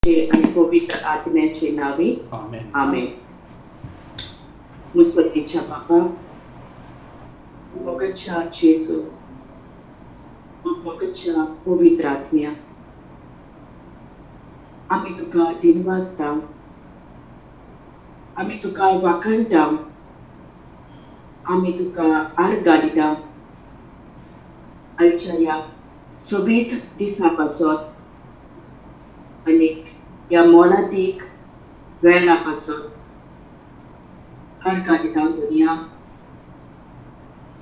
आणि पवित्र आत्म्याचे नावे Amen. आमेन. मुस्बतीच्या बाबा मोगाच्या जेसू मोगाच्या पवित्र आत्म्या आम्ही तुका दिनवासता आम्ही तुका वाखणटा आम्ही तुका आर्गां दिता आयच्या ह्या सोबीत दिसापासून आनीक ह्या मोलादीक वेळा पासून आर्गां दिता दुनिया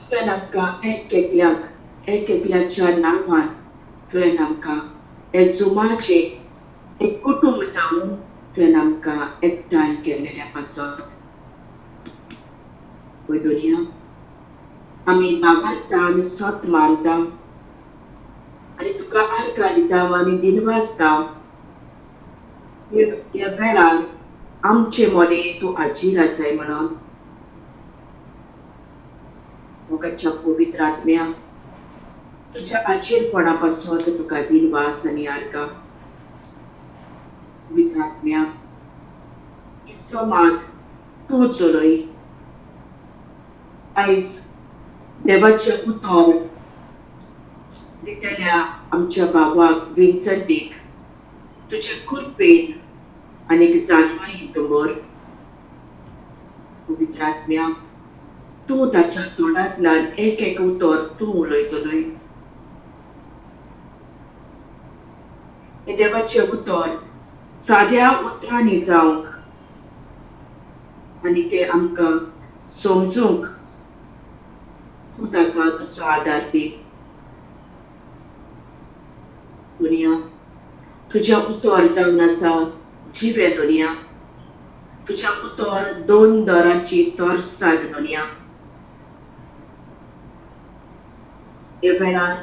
तुवें आमकां एकल्याच्या नांवान तुवें आमकां हे जुमाचे एक कुटुंब जावन तुवें आमकां एकठांय केल्लेल्या पासून पळय दुनिया आमी बाबारता आनी सोत मानता आनी तुका आर्गां दिता आनी दिनवासता ह्या वेळार आमचे मोले तूं हाजीर आसाय म्हणून मोगाच्या पवित्र आत्म्या तुज्या हाजीरपणा पासून तुका दिनवास आनी आर्गां पवित्र आत्म्या इचो मात तूं चलय आयज देवाचे उतर दितल्या आमच्या बाबाक विन्संटीक तुजे कृपेन आनीक जाणवाई दवर पवित्र आत्म्या तूं ताच्या तोंडांतल्यान एक उतर तूं उलयतलय हे देवाचे उतर साद्या उतरांनी जावंक आनी ते आमकां समजूंक तूं ताका तुजो आदार दी दुनिया तुज्या उतर जावन आसा जिवे दुनिया तुज्या उतर दोन दोरांची तोरसाद दुनिया हे वेळार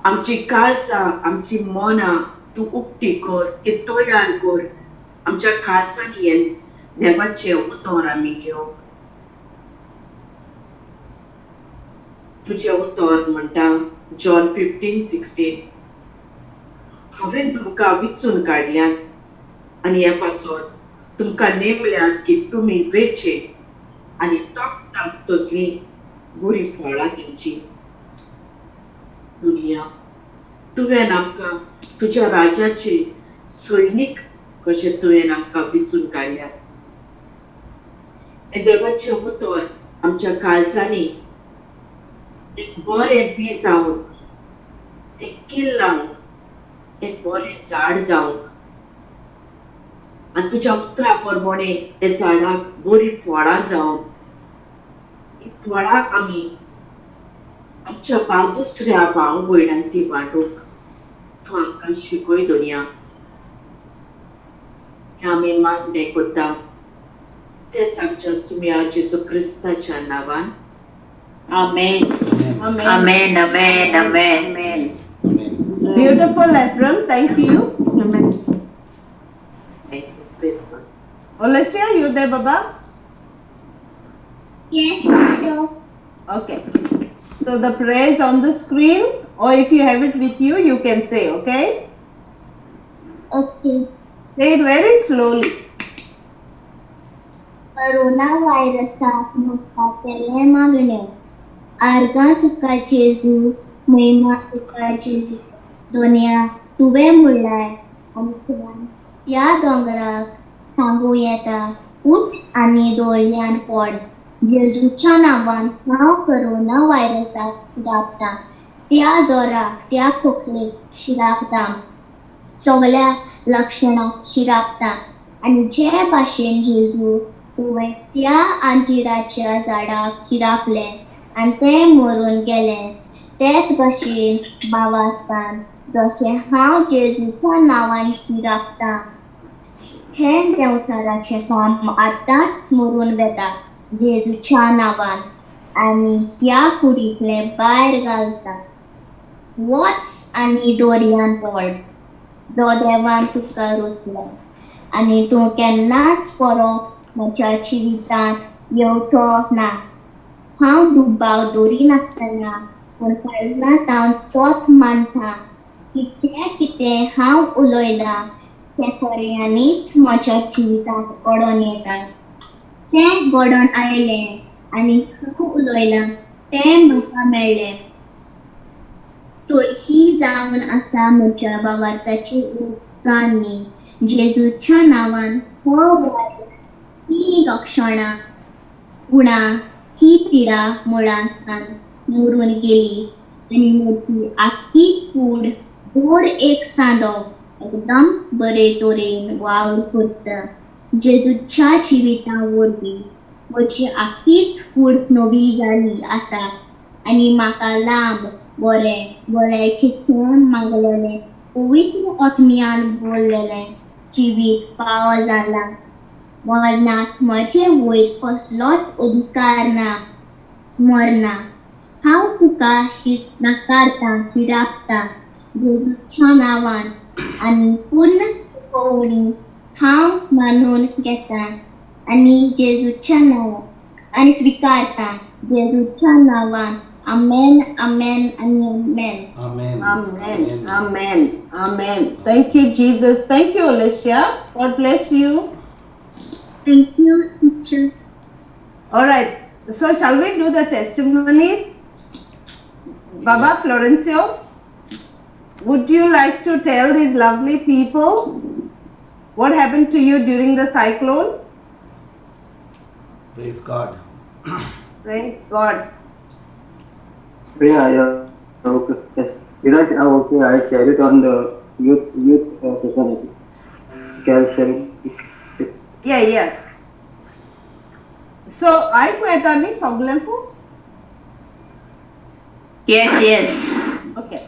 आमची काळजां आमची मनां तूं उक्ती कर ती तयार कर आमच्या काळजांनी हे देवाचे उतर आमी घेवंक तुजें उतर म्हणटा जॉन 15:16 हांवें तुमकां विचून काडल्यात आनी हे पासून तुमकां नेमल्यात की तुमी वेचे आनी तोखताक तसली बरी फळां दिवची दुनिया तुवें आमकां तुज्या राजाचे सैनीक कशें तुवें आमकां विचून काडल्यात हे देवाचें उतर आमच्या काळजांनी एक बरें बी जावन एक किल्लांक एक बरें झाड जावंक आनी तुज्या उतरा प्रमाणे त्या झाडाक बरी फळां जावन ही फळां आमी आमच्या दुसऱ्या भाव भयणांक ती वांटूंक तूं आमकां शिकय दुनिया हें आमी मागणे करता तेच आमच्या सुम्या जेजू क्रिस्ताच्या नांवान Amen. Amen. Amen. Amen. Amen. Amen. Amen. Beautiful, Ephraim. Thank you. Thank you praise God. Alicia, you there, Baba? Yes, teacher. Okay. So the prayer is on the screen, or if you have it with you, you can say, okay? Okay. Say it very slowly. Corona व्हायरसाक मुखार केल्ले मागणे आर्गां तुका जेजू महिमा तुका जेजू दुनिया तुवें म्हणल्यार आमच्या ह्या दोंगराक सांगूं येता उठ आनी दोळ्यान पड जेजूच्या नांवान हांव कोरोना व्हायरसाक शिराकता त्या जोराक त्या खोकलेक शिराकता सगळ्या लक्षणांक शिराकता आनी जे भाशेन जेजू तुवें त्या अंजिराच्या झाडाक शिराकले आनी तें मरून गेलें तेच भाशेन भावार्थान जशें हांव जेजूच्या नांवान शिराकता हें देंवचाराचें काम आतांच मरून वेता जेजूच्या नांवान आनी ह्या कुडींतलें भायर घालता वच आनी दोरयान पड जो देवान तुका रचलो आनी तूं केन्नाच परत म्हज्या जिवितांत येवचो ना हांव दुबाव दोरी नासतना पूण काळजांत हांव सोत मानता की जें कितें हांव उलयलां ते पर्यानीच म्हज्या जिवितांत घडोवन येतात. तें घडोवन आयलें आनी खूब उलोयलां तें म्हाका मेळ्ळें. तोरही जावन आसा म्हज्या भावार्थाची उदकांनी. जेजूच्या नांवान हो वायरस, ही लक्षणां, गुणां, ही पिडा मुळांसान मरून गेली आनी म्हजी आख्खी कूड भोर एक सांदो एकदम बरे तरेन वावर करता. जेजूच्या जिविता वरवीं म्हजी आख्खीच कूड नवी जाली आसा आनी म्हाका लांब बरें भलायकेचें मागलेलें पवित्र आत्म्यान भरलेलें जिवीत फावो जालां. मरणांत म्हजे वयर कसलोच अधिकार ना. मरना, हांव तुका नाकारतां, फिरापतां जेजूच्या नांवान आनी पूर्ण कवणी हांव मानून घेतां आनी जेजूच्या नांवान आनी स्विकारतां जेजूच्या नांवान. आमेन, आमेन आनी आमेन. Amen. Amen. Amen. Amen. Thank you, Jesus. Thank you, Alicia. God bless you. Thank you, teacher. All right. So, shall we do the testimonies? Baba Florencio, would you like to tell these lovely people what happened to you during the cyclone? Praise God. Praise God. Yeah, okay. Yes. Viraj, okay, I share it on the youth society. Can I share it? Yeah. So, I kwetani soglempu? Yes. Okay.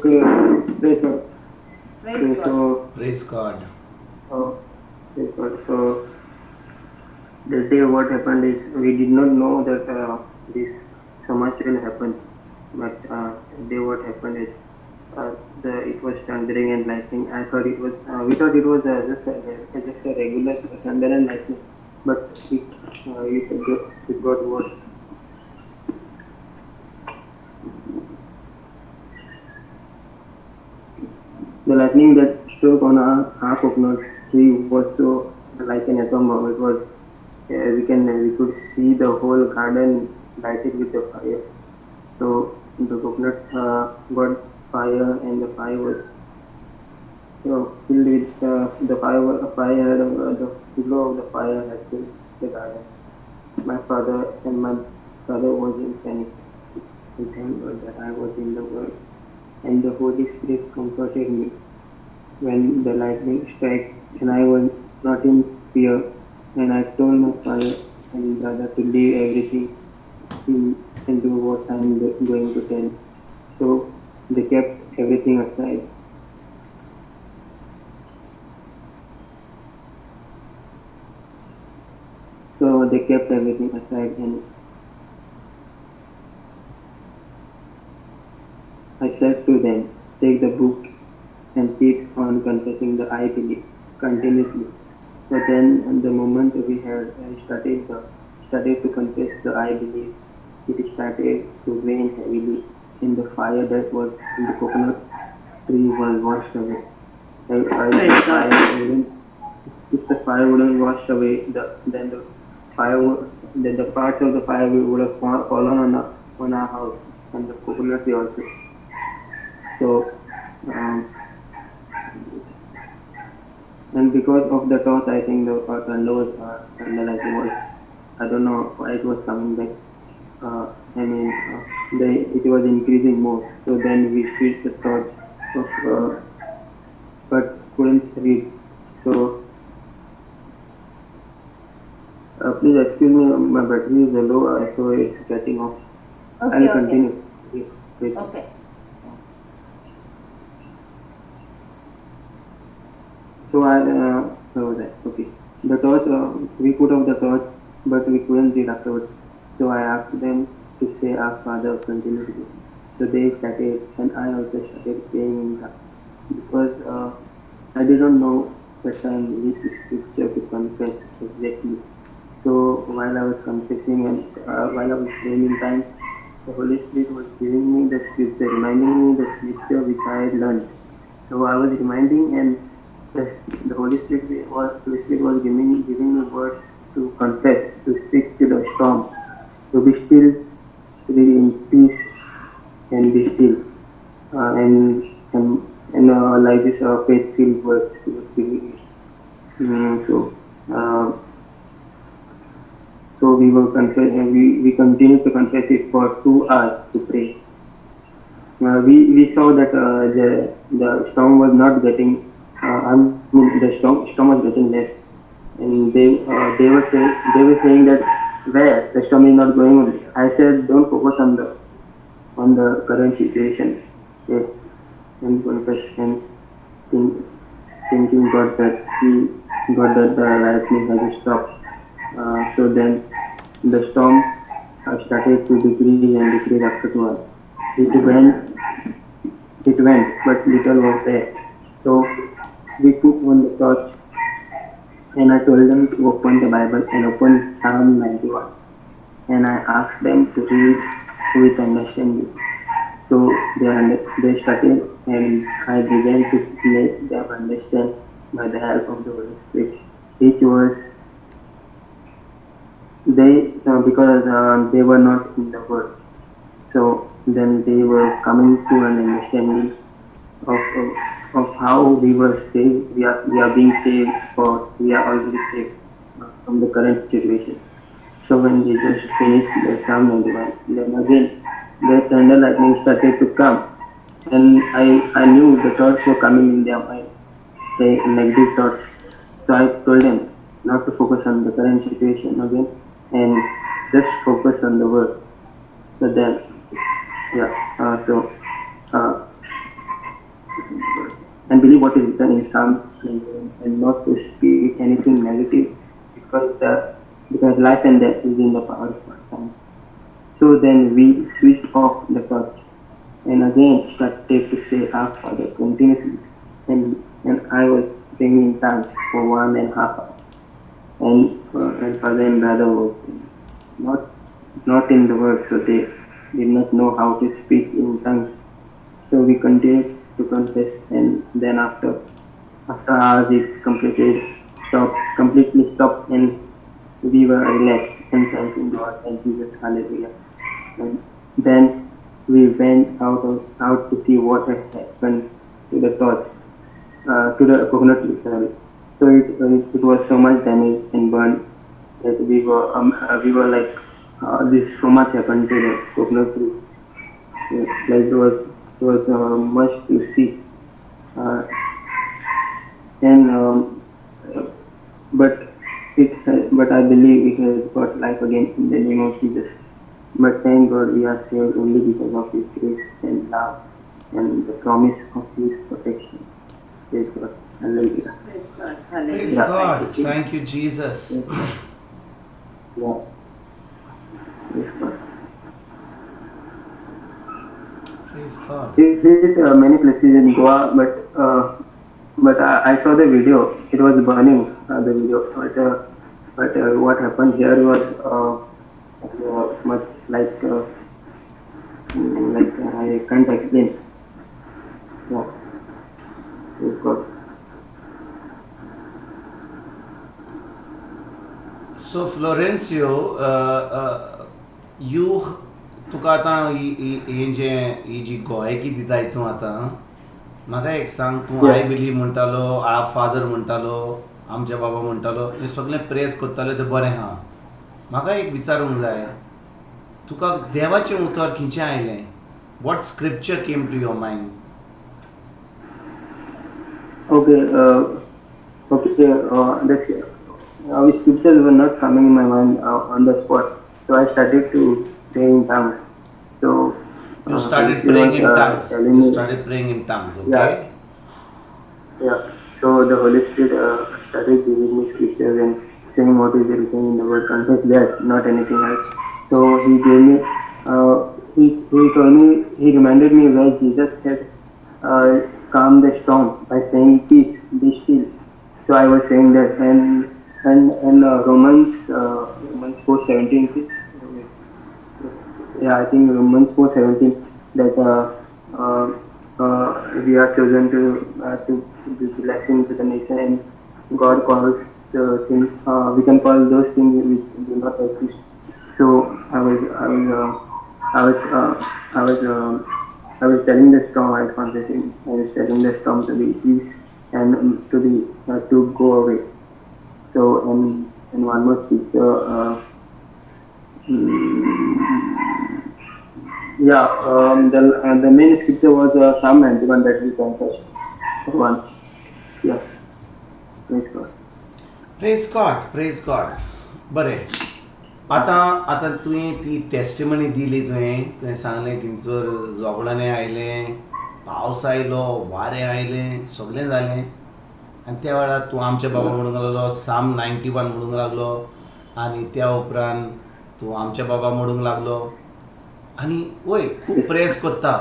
Okay, praise God. Praise Okay, God. Praise God. Praise God. So, that day what happened is we did not know that this so much will happen. But that day what happened is it was thundering and lightning. I thought it was we thought it was just a regular thunder and lightning, but it got worse. The lightning that struck on our coconut tree was so like an atom bomb. It was we could see the whole garden lighted with the fire. So the coconut got fire, and the fire was filled with the glow of the fire had filled the garden. My father was in panic. He thanked God that I was in the world, and the Holy Spirit comforted me when the lightning struck, and I was not in fear. And I told my father and brother to leave everything and do what I am going to tell. So they kept everything aside. And I said to them, take the book and keep on confessing the I believe continuously. So then, the moment we had started to confess the I believe, it started to rain heavily, and the fire that was in the coconut tree was washed away. If the fire wouldn't wash away, then the parts of the fire would have fallen on our house and the coconut tree also. So. And because of the toss, I think the thunder was I don't know why it was coming back. It was increasing more. So then we switched the torch, but couldn't read. So please excuse me, my battery is low, so it's getting off. Okay, I'll continue. Yes, please. Okay. So okay. The torch, we put off the torch, but we couldn't read afterwards. So I asked them to say our Father continuously. So they started, and I also started praying because I didn't know the time which scripture to confess exactly. So while I was confessing and while I was praying in time, the Holy Spirit was giving me the scripture, reminding me the scripture which I had learned. So I was reminding, and the Holy Spirit was giving me words to confess, to speak to the storm, to be still, to be in peace and be still, and like this faith-filled words. So. So we continued to confess it for 2 hours to pray. We saw that the storm was not getting, the storm was getting less, and they were saying that where the storm is not going on. I said don't focus on the current situation, okay, and confess and think, thinking God that the lightning has stopped. So then the storm started to decrease after 2 hours. It went, but little was there. So we put on the torch, and I told them to open the Bible and open Psalm 91. And I asked them to read with understanding. So they started, and I began to make them understand by the help of the Holy Spirit. It was because they were not in the Word. So then they were coming to an understanding of how we were saved. We are being saved, or we are already saved from the current situation. So when Jesus finished the Psalm 91, then again the thunder lightning started to come, and I knew the thoughts were coming in their mind, the negative thoughts. So I told them not to focus on the current situation again, and just focus on the Word. So then, and believe what is written in Psalm, and not to speak anything negative, because life and death is in the power of our tongue. So then we switched off the torch, and again started to say our Father continuously, and I was praying in tongues for 1.5 hours, and Father and brother was not in the Word, so they did not know how to speak in tongues. So we continued to confess, and then after hours it completely stopped, and we were relaxed and thanking God and Jesus, hallelujah. And then we went out to see what had happened to the torch, to the coconut tree, sorry. So it was so much damaged and burned that we were like, this so much happened to the coconut tree. Like it was much to see, but I believe it has got life again in the name of Jesus. But thank God we are saved only because of His grace and love and the promise of His protection. Praise God. Hallelujah. Praise God. Praise Hallelujah. God. Thank you, Jesus. Yeah. Praise God. Praise God. We visit many places in Goa, but I saw the video. It was burning, the video. But what happened here was much like I can't explain. Yeah. Praise God. So Florencio, you तुका आतां ही जी गोंयकी दिता हितून आतां म्हाका एक सांग तूं I believe म्हणटालो आप फादर म्हणटालो आमचे बाबा म्हणटालो हे सगळें प्रेज करताले तें बरें आहा म्हाका एक विचारूंक जाय तुका देवाचें उतर खंयचें आयलें what scripture came to your mind The scriptures were not coming in my mind on the spot, so I started to pray in tongues. So you started praying in tongues. You started praying in tongues, okay? Yeah. So the Holy Spirit started giving me scriptures and saying what is written in the word. Confess that, not anything else. So He gave me, He told me, He reminded me where Jesus said, calm the storm by saying peace, be still. So I was saying that, and Romans 4:17. Yeah, I think Romans 4:17 that we are chosen to be blessing to the nation, and God calls the things we can call those things which do not exist. So I was telling the storm, I was telling the storm to be peace and to go away. So and one more scripture. The main scripture was Psalm 91 that we can touch once. Yeah, praise God. Praise God बरें आतां तुवें ती testimony दिली तुवें सांगलें थंयसर झगड्याने आयलें, पावस आयलो, वारें आयलें, सगळें जालें आनी त्या वेळार तूं आमचे बाबा म्हणूंक लागलो, साम 91 म्हणूंक लागलो आनी त्या उपरांत तूं आमचे बाबा म्हणूंक लागलो आनी वय खूब प्रेस कोत्ता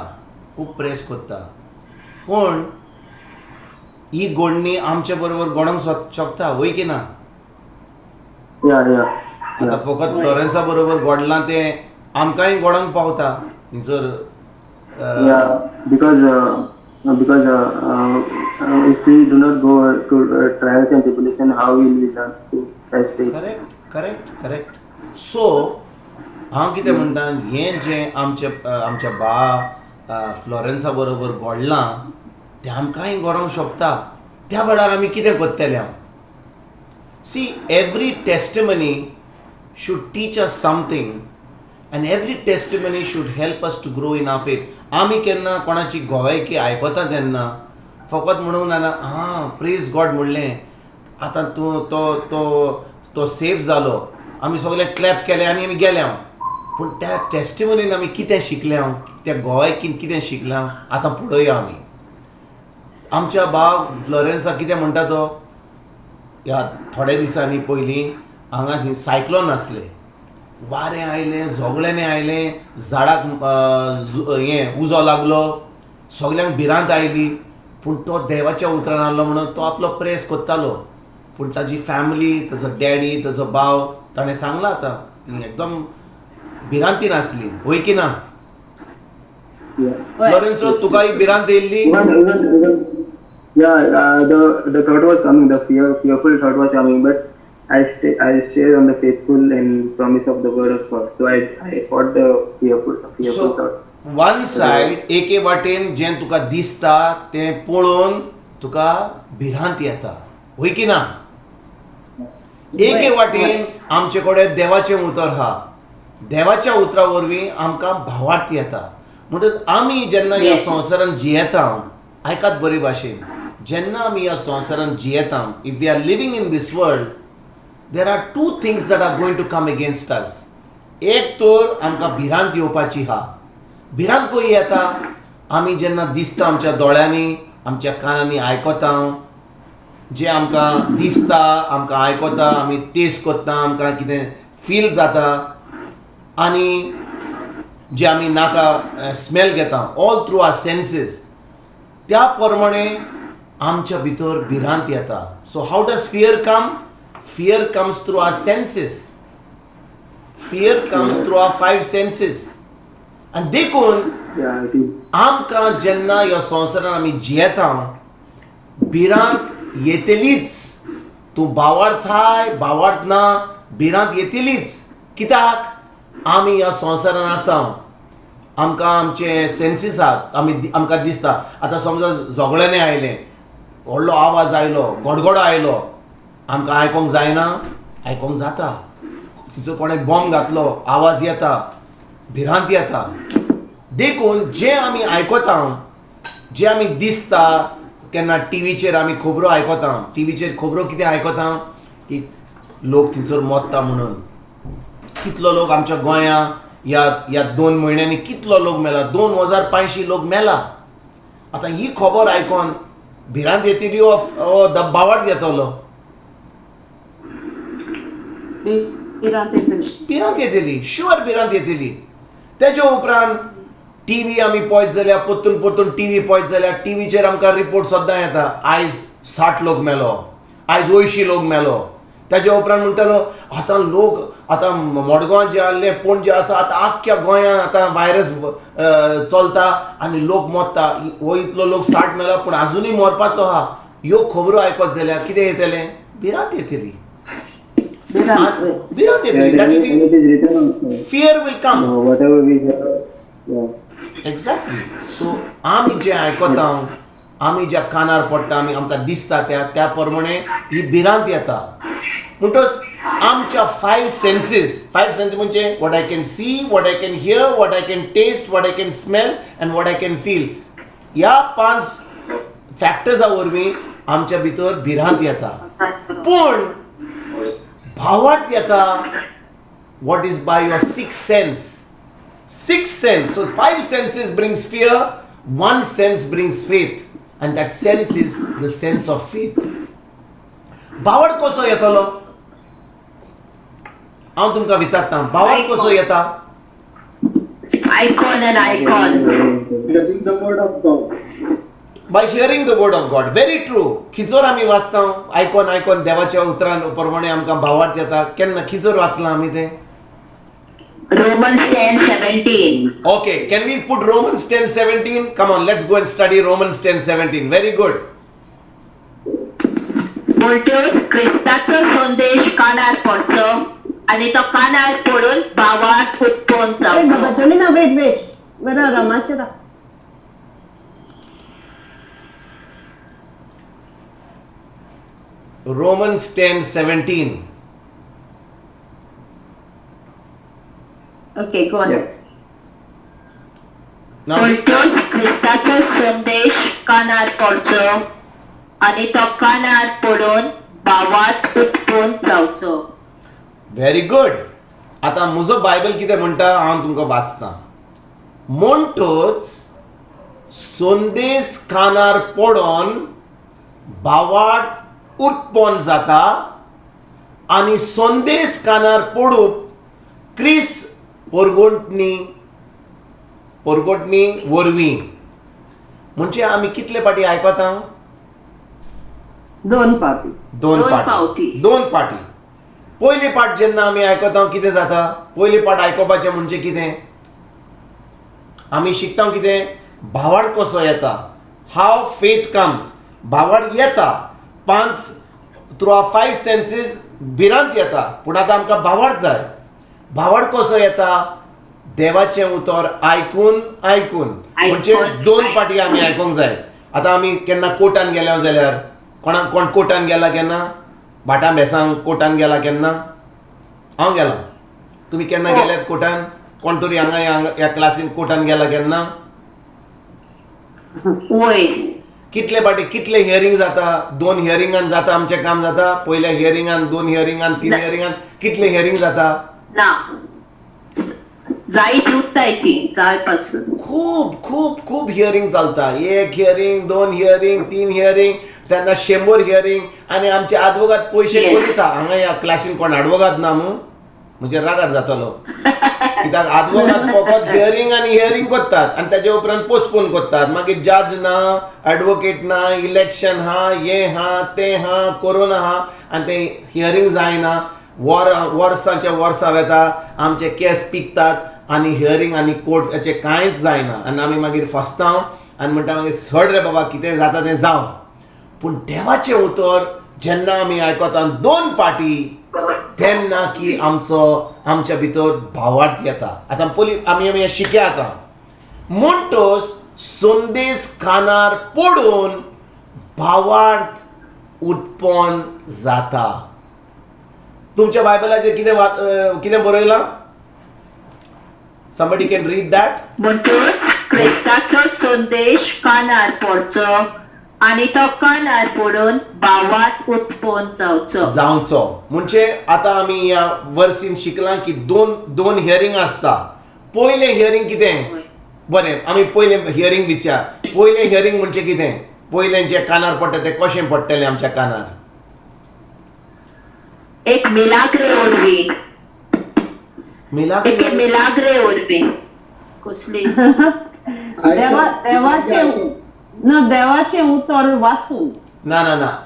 पूण ही गोडणी आमचे बरोबर गोडोंक शकता वय की ना? आतां फकत फ्लोरेन्सा बरोबर गोडलां तें आमकांय गोडोंक पावता थंयसर. Because if we do not go to trials and tribulation, how will we learn to trust faith? Correct. So हांव कितें म्हणटा, हें जें आमच्या बा फ्लोरेन्सा बरोबर घडलां तें आमकांय घडोंक शकता. त्या वेळार आमी कितें करतले? हांव see every testimony should teach us something and every testimony should help us to grow in our faith. आमी केन्ना कोणाची गोवायकी आयकता तेन्ना फकत म्हणूंक ना प्रेज गॉड म्हणलें, आतां तूं तो सेफ जालो, आमी सगळे क्लॅप केले आनी आमी गेले. पूण त्या टेस्टिमनीन आमी कितें शिकले, त्या गोवायकीन कितें शिकलें आतां पळोवया. आमी आमच्या भाव फ्लोरेन्सा कितें म्हणटा तो, ह्या थोड्या दिसांनी पयलीं हांगा थंय सायक्लोन आसलें, वारें आयलें, झगड्याने आयलें, झाडाक उजो लागलो, सगल्यांक भिरांत आयली. पूण तो देवाच्या उतरान आहलो म्हणून तो आपलो प्रेस कोत्तालो. पूण ताजी फॅमिली, ताजो डॅडी, ताजो भाव ताणें सांगलां आतां ती एकदम भिरांतीन आसली वय की ना? फ्लोरेन्सो तुकाय भिरांत येयल्ली? The thought was coming, the fearful thought was coming, but I stayed on the faithful and promise of the word of God. So I fought the fearful thought. One said एके वाटेन जें तुका दिसता तें पळोवन तुका भिरांत येता वय की ना? एके वाटेन आमचे कडेन देवाचें उतर आहा, देवाच्या उतरा वरवीं आमकां भावार्थ येता. म्हणटच आमी जेन्ना ह्या संवसारान जियेता, आयकात बरे भाशेन, जेन्ना आमी ह्या संवसारान जियेता, if we are living in this world, there are two things that are going to come against us. एक तर आमकां भिरांत येवपाची आहा. भिरांत खंय येता? आमी जेन्ना दिसता आमच्या दोळ्यांनी, आमच्या कानांनी आयकता, जें आमकां दिसता, आमकां आयकता, आमी टेस्ट करता, आमकां कितें फील जाता, आनी जे आमी नाका स्मेल घेता, ऑल थ्रू आवर सेन्सीस, त्या प्रमाणे आमच्या भितर भिरांत येता. So how does fear come? Fear comes through our senses. Fear comes through our 5 senses. And देखून आमकां जेन्ना ह्या संवसारान आमी जियेता, भिरांत येतलीच. तूं भावार्थाय भावार्थ ना, भिरांत येतलीच. कित्याक? आमी ह्या संवसारान आसा, आमकां आमचे सेन्सीस आहात, आमकां दिसता. आतां समजा झगड्याने आयलें, व्हडलो आवाज आयलो, गडगडो आयलो, आमकां आयकोंक जायना? आयकोंक जाता. तिचो कोणें बॉम्ब घातलो, आवाज येता, भिरांत येता. देखून जें आमी आयकता, जें आमी दिसता, केन्ना टीव्हीचेर आमी खबरो आयकता, टीव्हीचेर खबरो कितें आयकता की लोक थंयसर मरता म्हणून. कितलो लोक आमच्या गोंया ह्या 2 म्हयन्यांनी कितलो लोक मेला, 2500 लोक मेला. आतां ही खबर आयकोन भिरांत येतली हो भावार्थ येतलो? भिरांत येतली, शुअर भिरांत येतली. तेजे उपरांत टीव्ही आमी पळयत जाल्यार परतून परतून टीव्ही पळयत जाल्यार टीव्हीचेर आमकां रिपोर्ट सद्दां येता आयज 60 लोक मेलो, आयज 80 लोक मेलो. ताजे उपरांत म्हणटालो आतां लोक आतां मडगांव जे आहले पणजे आसा आतां आख्ख्या गोंयांत आतां वायरस चलता आनी लोक मरता. हो इतलो लोक 60 मेला पूण आजुनूय मरपाचो आहा. ह्यो खबरो आयकत जाल्यार कितें येतलें? भिरांत येतली. भिरांत येतली. That will And it be, is written also. fear will come. Whatever we hear, yeah. Exactly. So आमी जे आयकता, आमी ज्या कानार पडटा, आमकां दिसता त्या प्रमाणे ही भिरांत येता. म्हणटच आमच्या 5 सेन्सीस म्हणजे what I can see, what I can hear, what I can taste, what I can smell and what I can feel, ह्या 5 फॅक्टर्सा वरवीं आमच्या भितर भिरांत येता. पूण भावार्थ येता what is by your 6th sense. 6th sense. So 5 senses brings fear, 1 sense brings faith, and that sense is the sense of faith. भावार्थ कसो येतलो? हांव तुमकां विचारता, भावार्थ कसो येता? Icon and icon. Hearing the word of God. By hearing the word of God. Very true. खिचोर आमी वाचता, आयकून देवाच्या उतरां प्रमाणे आमकां भावार्थ येता. केन्ना खिचोर वाचलां आमी तें? Romans 10:17. Okay, can we put Romans 10:17? Come on, let's go and study Romans 10:17. Very good. म्हणटच क्रिस्ताचो संदेश कानार पडचो आणि तो कानार पडून भावार्थ उत्पन्न Wait, Baba, जावचो. Jolina, wait. Where are Ramachara? Romans 10:17. Okay, go on. Yeah. Now, म्हणटच क्रिस्ताचो संदेश कानार पडचो आणि तो कानार पडून भावार्थ उत्पन्न जावचो. Very good. आता म्हजो बायबल कितें म्हणटा हांव तुमकां वाचतां. म्हणटच संदेश कानार पडोन भावार्थ उत्पन्न जाता आनी संदेश कानार पडूप क्रिस परगोटणी वरवीं. म्हणजे आमी कितले पाटी आयकता? 2 party. दोन दोन पाटी. फावटी. 2 पाटी. पयली पाट जेन्ना आमी आयकता कितें जाता? पयली पाट आयकोपाचें म्हणजे कितें? आमी शिकता कितें? भावार्थ कसो येता? हाव फेथ कम्स. भावार्थ येता 5 सेन्सीस भिरांत येता. पूण आतां आमकां भावार्थ जाय. भावार्थ कसो येता? देवाचें उतर आयकून म्हणजे 2 पाटी आमी आयकूंक जाय. आतां आमी केन्ना कोर्टान गेल्या जाल्यार कोण कोर्टान गेला केन्ना? भाटां बेसांक कोर्टान गेला केन्ना? हांव गेला. तुमी केन्ना गेल्यात कोर्टान? कोण तरी हांगा ह्या क्लासीन कोर्टान गेला केन्ना? वय. कितले हियरिंग जाता? 2 हियरिंगान जाता आमचें काम जाता. पयल्या हियरिंगान, 2 हियरिंगान, 3 हियरिंगान कितले हियरिंग जाता? ना. जायत उरताय ती जाय पासून. खूब खूब खूब हियरिंग चलता. 1 हियरिंग, 2 हियरिंग, 3 हियरिंग, तेन्ना 100 हियरिंग. आनी आमचे आदवोगाद पयशे Yes. कोरता. हांगा ह्या क्लासीन कोण आडवोगाद ना न्हू? म्हणजे रागार जातलो. कित्याक आदवोगाद फकत हियरिंग आनी हियरिंग करतात आनी ताजे उपरांत पोस्टपोन करतात. मागीर जज ना, एडवोकेट ना, इलेक्शन हा, हें हा, तें हा, कोरोना हा आनी तें हियरिंग जायना. वर्सांचे वर्सां वेता. आमचे केस पिकतात आनी हियरिंग आनी कोर्टाचें कांयच जायना. आनी आमी मागीर फसता आनी म्हणटा मागीर सड रे बाबा कितें जाता तें जावं. पूण देवाचें उतर जेन्ना आमी आयकता 2 पाटी तेन्ना की आमच्या भितर भावार्थ येता. आतां पयलीं आमी शिकया आतां. म्हणटच संदेश कानार पडून भावार्थ उत्पन्न जाता. तुमच्या बायबलाचेर कितें बरयलां? Somebody can read that? म्हणटच क्रिस्ताचो संदेश कानार पडचो आणि तो कानार पडून भावार्थ उत्पन्न जावचो. म्हणजे आतां आमी ह्या वर्सीन शिकलां की 2 हियरिंग आसता. पयलें हियरिंग कितें? बरें, आमी पयलें हियरिंग विचार. पयलें हियरिंग म्हणजे कितें? पयलें जें कानार पडटा तें कशें पडटलें आमच्या कानार? एक मिलाग्रे ओरवी. मिलाग्रे मिलाग्रे ओरवी. कसली? देवाचे उतर वाचून. ना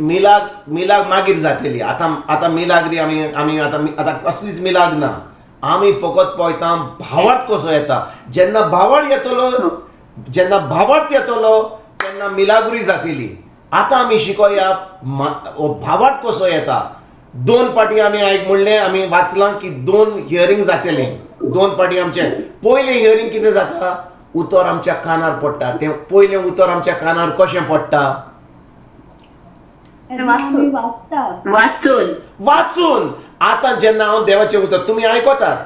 मिलाग मागीर जातली. आतां मिलाग्री आमी आतां कसलीच मिलाग ना. आमी फकत पळयता भावार्थ कसो येता. जेन्ना भावार्थ येतलो तेन्ना मिलाग्री जातली. आतां आमी शिकोया भावार्थ कसो येता. 2 पाटी आमी म्हणलें, आमी वाचलां की 2 हियरींग जातलें. 2 पाटी आमचें पयलें हियरींग कितें जाता, उतर आमच्या कानार पडटा. तें पयलें उतर आमच्या कानार कशें पडटा, वाचून. आतां जेन्ना हांव देवाचें उतर तुमी आयकतात,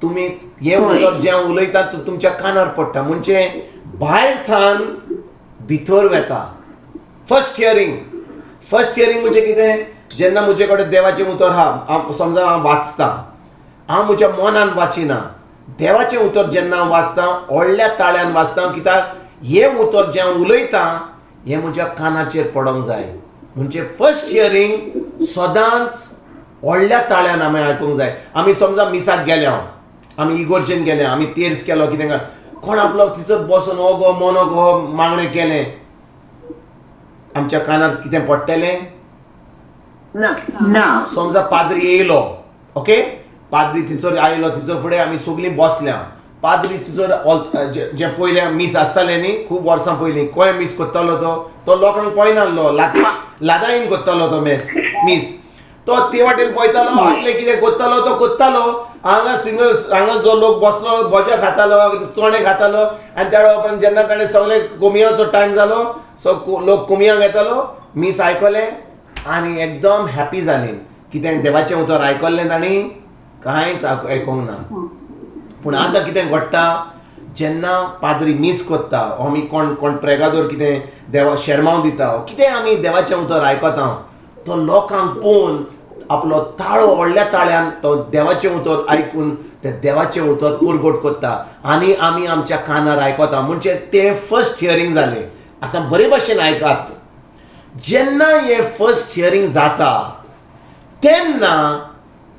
तुमी हें उतर जें उलयतात तें तुमच्या कानार पडटा. म्हणजे भायर थान भितर वता. फर्स्ट हियरींग म्हणजे कितें, जेन्ना म्हजे कडेन देवाचें उतर आहा, समजा हांव वाचतां, हांव म्हज्या मनान वाचिना. देवाचें उतर जेन्ना हांव वाचतां व्हडल्या ताळ्यान वाचतां. कित्याक हें उतर जें हांव उलयतां हें म्हज्या कानाचेर पडोंक जाय. म्हणजे फर्स्ट हियरींग सदांच व्हडल्या ताळ्यान आमी आयकूंक जाय. आमी समजा मिसाक गेले, आमी इगोर्जेन गेले, आमी तेर्स केलो, कितें कोण आपलो थंयसर बसून हो गो मोनो गो मागणें केलें, आमच्या कानार कितें पडटलें ना. समजा पाद्री येयलो, ओके, पाद्री थंयसर आयलो, थंयसर फुडें आमी सगळीं बसल्या. पाद्री थंयसर जे पयले मीस आसताले न्ही, खूब वर्सां पयलीं कोण मीस कोत्तालो तो लोकांक पळयनासलो, लादायीन कोत्तालो तो मीस. तो ते वाटेन पळयतालो, आपले कितें कोत्तालो तो कोत्तालो. हांगा जो लोक बसलो भजे खातालो, चणे खातालो. आनी त्या वेळार जेन्ना ताणें सगळे कुमियाचो टायम जालो, सो लोक कुमियांक येतालो. मीस आयकलें आनी एकदम हॅपी जालीं. कितें देवाचें उतर आयकल्लें तांणी कांयच आयकूंक ना. पूण आतां कितें घडटा, जेन्ना पाद्री मीस कोत्ता, आमी कोण प्रेगादोर कितें देवा शेरमांव दिता, कितें आमी देवाचें उतर आयकता, तो लोकांक पळोवन आपलो ताळो व्हडल्या ताळ्यान तो देवाचें उतर आयकून तें देवाचें उतर पुरगोट कोत्ता आनी आमी आमच्या कानार आयकता. म्हणजे तें फर्स्ट हियरींग जालें. आतां बरे भशेन आयकात, जेन्ना हें फर्स्ट हियरींग जाता तेन्ना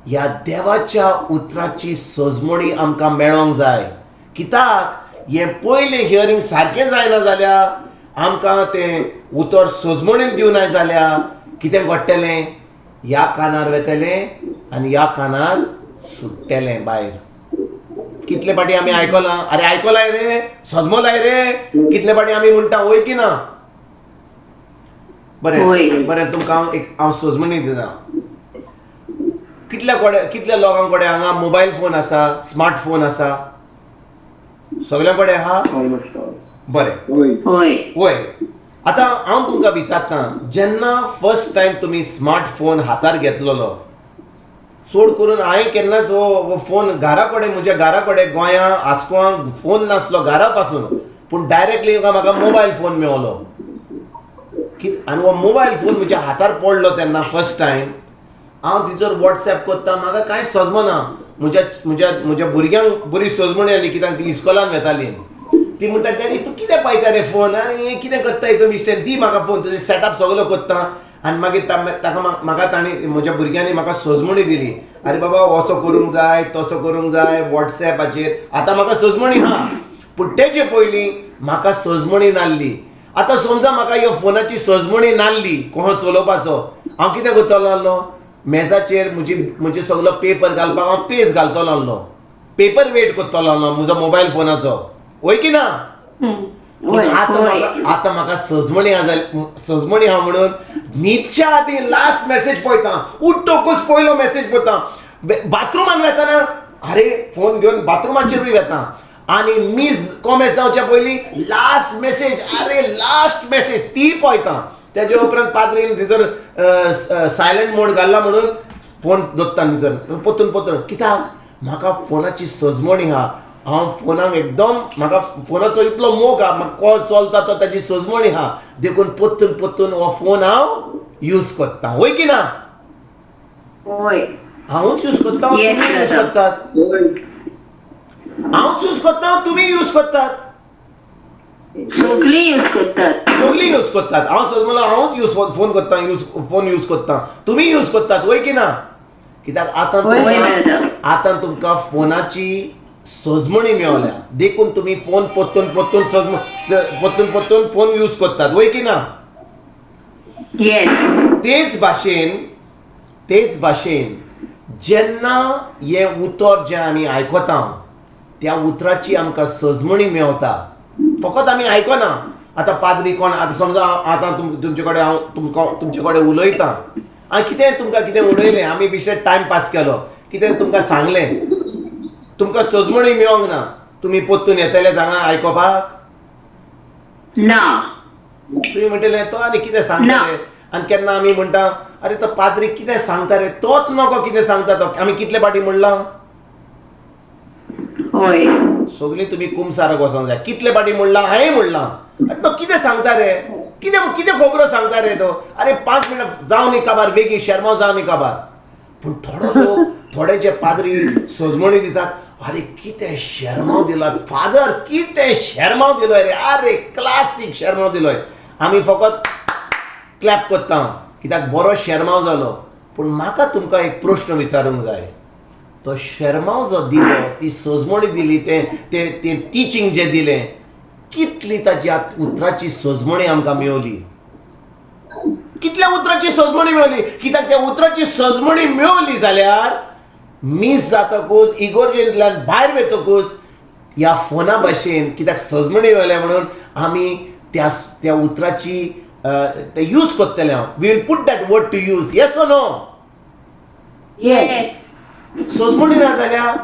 ह्या देवाच्या उतराची सजमणी आमकां मेळोंक जाय. कित्याक हें पयलें हियरींग सारकें जायना जाल्यार आमकां तें उतर सजमणीक दिवनाय जाल्यार कितें घडटलें, ह्या कानार वेतलें आनी ह्या कानार सुट्टलें भायर. कितले पाटी आमी आयकलां, अरे आयकलाय रे, सजमलाय रे, कितले पाटी आमी म्हणटा वय की ना. बरें तुमकां हांव सजमणी दिता. कितल्या लोकां कडेन हांगा मोबायल फोन आसा, स्मार्टफोन आसा, सगळ्यां कडेन आहा. बरें, वय. आतां हांव तुमकां विचारतां, जेन्ना फर्स्ट टायम तुमी स्मार्टफोन हातार घेतलेलो, चड करून हांवें केन्नाच हो फोन म्हज्या घरा कडेन गोंयां आसकोवांक फोन नासलो घरा पासून, पूण डायरेक्टली म्हाका मोबायल फोन मेळलो. आनी हो मोबायल फोन म्हज्या हातार पडलो तेन्ना फर्स्ट टायम हांव थंयसर वॉट्सॅप करता, म्हाका कांय सजमना. म्हज्या भुरग्यांक बरी सजमणी आली, कित्याक ती इस्कॉलान वेतालीं. ती म्हणटा डॅडी तूं कितें पळयता रे फोन, आनी कितें करता हितून मिस्टेक, दी म्हाका फोन, तुजें सेटअप सगळो करता. आनी मागीर म्हाका तांणी म्हज्या भुरग्यांनी म्हाका सजमणी दिली. अरे बाबा असो करूंक जाय, तसो करूंक जाय, वॉट्सॅपाचेर. आतां म्हाका सजमणी आहा, पूण तेचे पयलीं म्हाका सजमणी नासली. आतां समजा म्हाका ह्यो फोनाची सजमणी नासली कोणो चलोवपाचो, हांव कितें करतलो आसलो, मेजाचेर म्हणजे सगळो पेपर घालपाक हांव पेज घालतलो आसलो, पेपर वेट करतलो आसलो म्हजो मोबायल फोनाचो, वय की ना. आतां म्हाका सजमणी आहा म्हणून न्हिदच्या आदीं लास्ट मेसेज पळयता, उठ्ठोकूच पयलो मेसेज पळयता. बाथरुमान वेताना अरे फोन घेवन बाथरुमाचेरूय वेता आनी मीस कॉमेस जावच्या पयलीं लास्ट मेसेज, अरे लास्ट मेसेज ती पळयता. तेजे उपरांत पाद्रीन थंयसर सायलंट मोड घाल्ला म्हणून फोन दवरता थंयसर पोतून. कित्याक म्हाका फोनाची सजमणी आहा. हांव फोनाक एकदम म्हाका फोनाचो इतलो मोग आहा, म्हाका कॉल चलता तो ताची सजमणी आहा, देखून पोतून हो फोन हांव यूज करता, वय की ना. हांवूच यूज करता, तुमी यूज करतात, हांव यूज करता, तुमी यूज करतात, सगळीं यूज करतात. हांव सजमलो हांवूच फोन यूज करता, तुमी यूज करतात, वय की ना. कित्याक आतां तुमकां फोनाची सजमणी मेवल्या देखून तुम्ही फोन पोत्तून पोत्तून फोन यूज करतात वय की ना. येस. तेच भाशेन जेन्ना हे उतर जें आमी आयकता त्या उतराची आमकां सजमणी मेवता. फकत आमी आयकना. आतां पाद्री कोण आतां समजा आतां तुमचे कडेन हांव तुमचे कडेन उलयतां हांवें कितें तुमकां कितें उलयलें आमी बेश्टे टायम पास केलो कितें तुमकां सांगलें तुमकां सजमणी मेळोंक ना. तुमी पोत्तून येतले हांगा आयकोपाक. ना. तुमी म्हणटले तो आनी कितें सांगतले आनी केन्ना आमी म्हणटा अरे तो पाद्री कितें सांगता रे तोच नको कितें सांगता तो आमी कितले फाटी म्हणलां. होय. सगळीं तुमी कुमसाराक वचोंक जाय. कितले फाटी म्हणलां हांवें म्हणलां तो कितें सांगता रे कितें खबरो सांगता रे तो. अरे 5 मिनट जावन न्ही काबार बेगीन शर्माव जावन न्ही काबार. पूण थोडे जे पाद्री सजमणी दितात अरे कितें शर्माव दिलो फादर कितें शर्माव दिलोय रे अरे क्लासीक शर्माव दिलोय. आमी फकत क्लॅप करता कित्याक बरो शर्माव जालो. पूण म्हाका तुमकां एक प्रश्न विचारूंक जाय. तो शर्माव जो दिलो ती सजमणी दिली ते टिचींग जें दिलें कितली ताची उतराची सजमणी आमकां मेवली. कितल्या उतराची सजमणी मेवली कित्याक त्या उतराची सजमणी मेवली जाल्यार मिस जातकूच इगोर्जेंतल्यान भायर वेतकूच ह्या फोना भाशेन कित्याक सजमणी मेवल्या म्हणून आमी त्या उतराची ते यूज करतले. We will put that word to use. Yes or no. Yes. सजमणी ना जाल्यार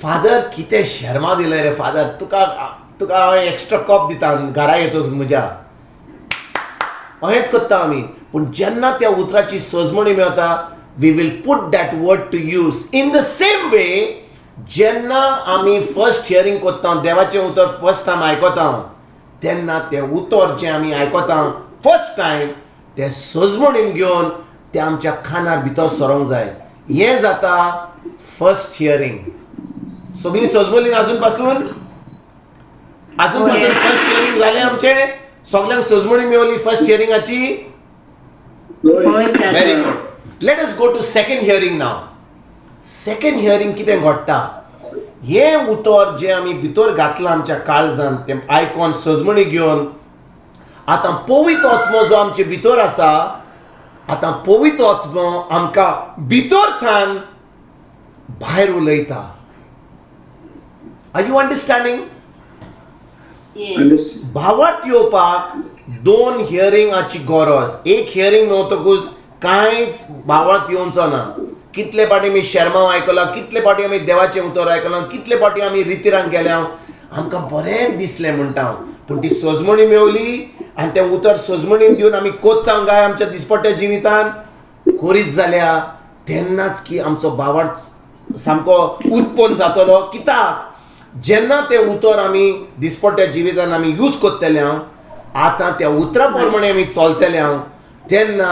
फादर कितें शर्मा दिलें रे फादर तुका हांव एक्स्ट्रा कप दिता घरा येतकच म्हज्या अहेंच करता आमी. पूण जेन्ना त्या उतराची सजमणी मेवता we will put that word to use. In the same way जेन्ना आमी फर्स्ट हियरींग करता देवाचें उतर फर्स्ट टायम आयकता तेन्ना तें उतर जें आमी आयकता फर्स्ट टायम तें सजमणीन घेवन तें आमच्या कानार भितर सरोंक जाय. हें जाता फर्स्ट हियरींग. सगळीं सजमलीन आजून पासून फर्स्ट हियरींग जालें आमचें. सगळ्यांक सजमणी मेवली फर्स्ट हियरिंगाची. Very good. Let us go to second hearing now. Second hearing कितें घडटा हें उतर जें आमी भितर घातलां आमच्या काळजान तें आयकून सजमणी घेवन आतां पवित्र आत्मो जो आमचे भितर आसा आतां पवित्र आत्मो आमकां भितर थान भायर उलयता. Are you understanding. भावार्थ येवपाक 2 हियरिंगाची गरज. एक हियरींग मेवतकूच कांयच भावार्थ येवचो ना. कितले फाटी आमी शर्माव आयकलां कितले फाटी आमी देवाचें उतर आयकलां कितले फाटी आमी रितीरांक गेल्या आमकां बरें दिसलें म्हणटा. पूण ती सजमणी मेवली आनी तें उतर सजमणीन दिवन आमी कोत्ता काय आमच्या दिसपट्ट्या जिवितान करीत जाल्या तेन्नाच की आमचो भावार्थ सामको उत्पन्न जातलो. कित्याक जेन्ना तें उतर आमी दिसपट्ट्या जिवितान आमी यूज करतले आतां त्या उतरा प्रमाणे आमी चलतले तेन्ना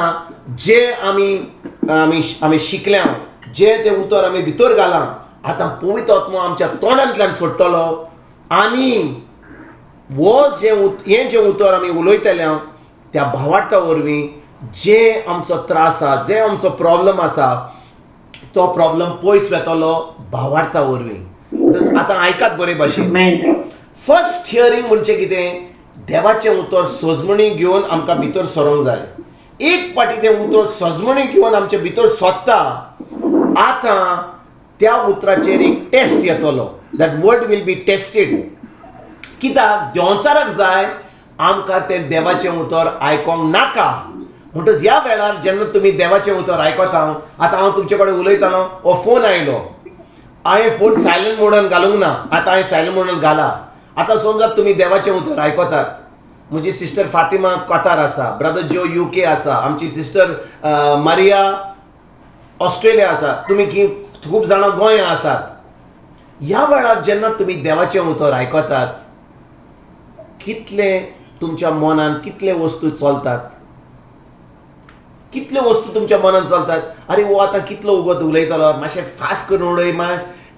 जे आमी शिकल्या जे तें उतर आमी भितर घालां आतां पवित्र आत्मो आमच्या तोंडांतल्यान सोडटलो आनी हें जें उतर आमी उलयतले त्या भावार्था वरवीं जे आमचो त्रास आसा जे आमचो प्रॉब्लम आसा तो प्रॉब्लम पयस वेतलो भावार्था वरवीं. आतां आयकात बरे भाशेन. फर्स्ट हियरींग म्हणजे कितें देवाचें उतर सजमणी घेवन आमकां भितर सरोंक जाय. एक फाटी तें उतर सजमणी घेवन आमचे भितर सोदता आतां त्या उतराचेर एक टेस्ट येतलो. That word will be tested. कित्याक देंवचाराक जाय आमकां तें देवाचें उतर आयकोंक नाका. म्हणटच ह्या वेळार जेन्ना तुमी देवाचें उतर आयकता आतां हांव तुमचे कडेन उलयतालो हो फोन आयलो हांवें फोन सायलंट मोडान घालूंक ना. आतां हांवें सायलंट मोडान घाला. आतां समजा तुमी देवाचें उतर आयकतात. म्हजी सिस्टर फातिमा कतार आसा ब्रदर जो UK आसा आमची सिस्टर मारिया ऑस्ट्रेलिया आसा तुमी खूब जाणां गोंया आसात. ह्या वेळार जेन्ना तुमी देवाचें उतर आयकतात कितले तुमच्या मनान कितले वस्तू चलतात. कितल्यो वस्तू तुमच्या मनान चलतात. अरे वो आतां कितलो उगत उलयतलो मातशें फास्ट करून उलय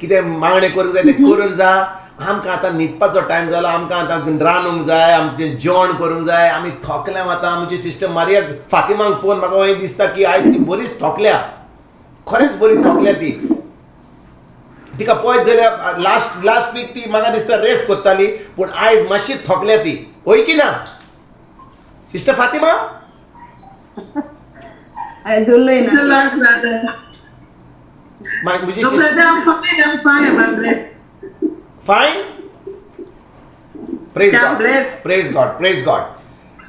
कितें मागणें करूंक जाय तें करून जा. आमकां आतां न्हिदपाचो टायम जालो आमकां आतां रांदूंक जाय आमचें जेवण करूंक जाय आमी थकल्या आतां. आमची सिस्टर मारिया फातिमाक पळोवन म्हाका हें दिसता की आयज ती बरीच थकल्या खरेंच बरी थकल्या ती. तिका पळयत जाल्यार लास्ट वीक ती म्हाका दिसता रेस्ट कोत्ताली, पूण आयज मातशी थकल्या ती, होय की ना sister Fatima? Zullo Praise the Lord, brother. म्हजी No, brother, I'm fine, I'm blessed. Fine? Praise I'm God. blessed. Praise God.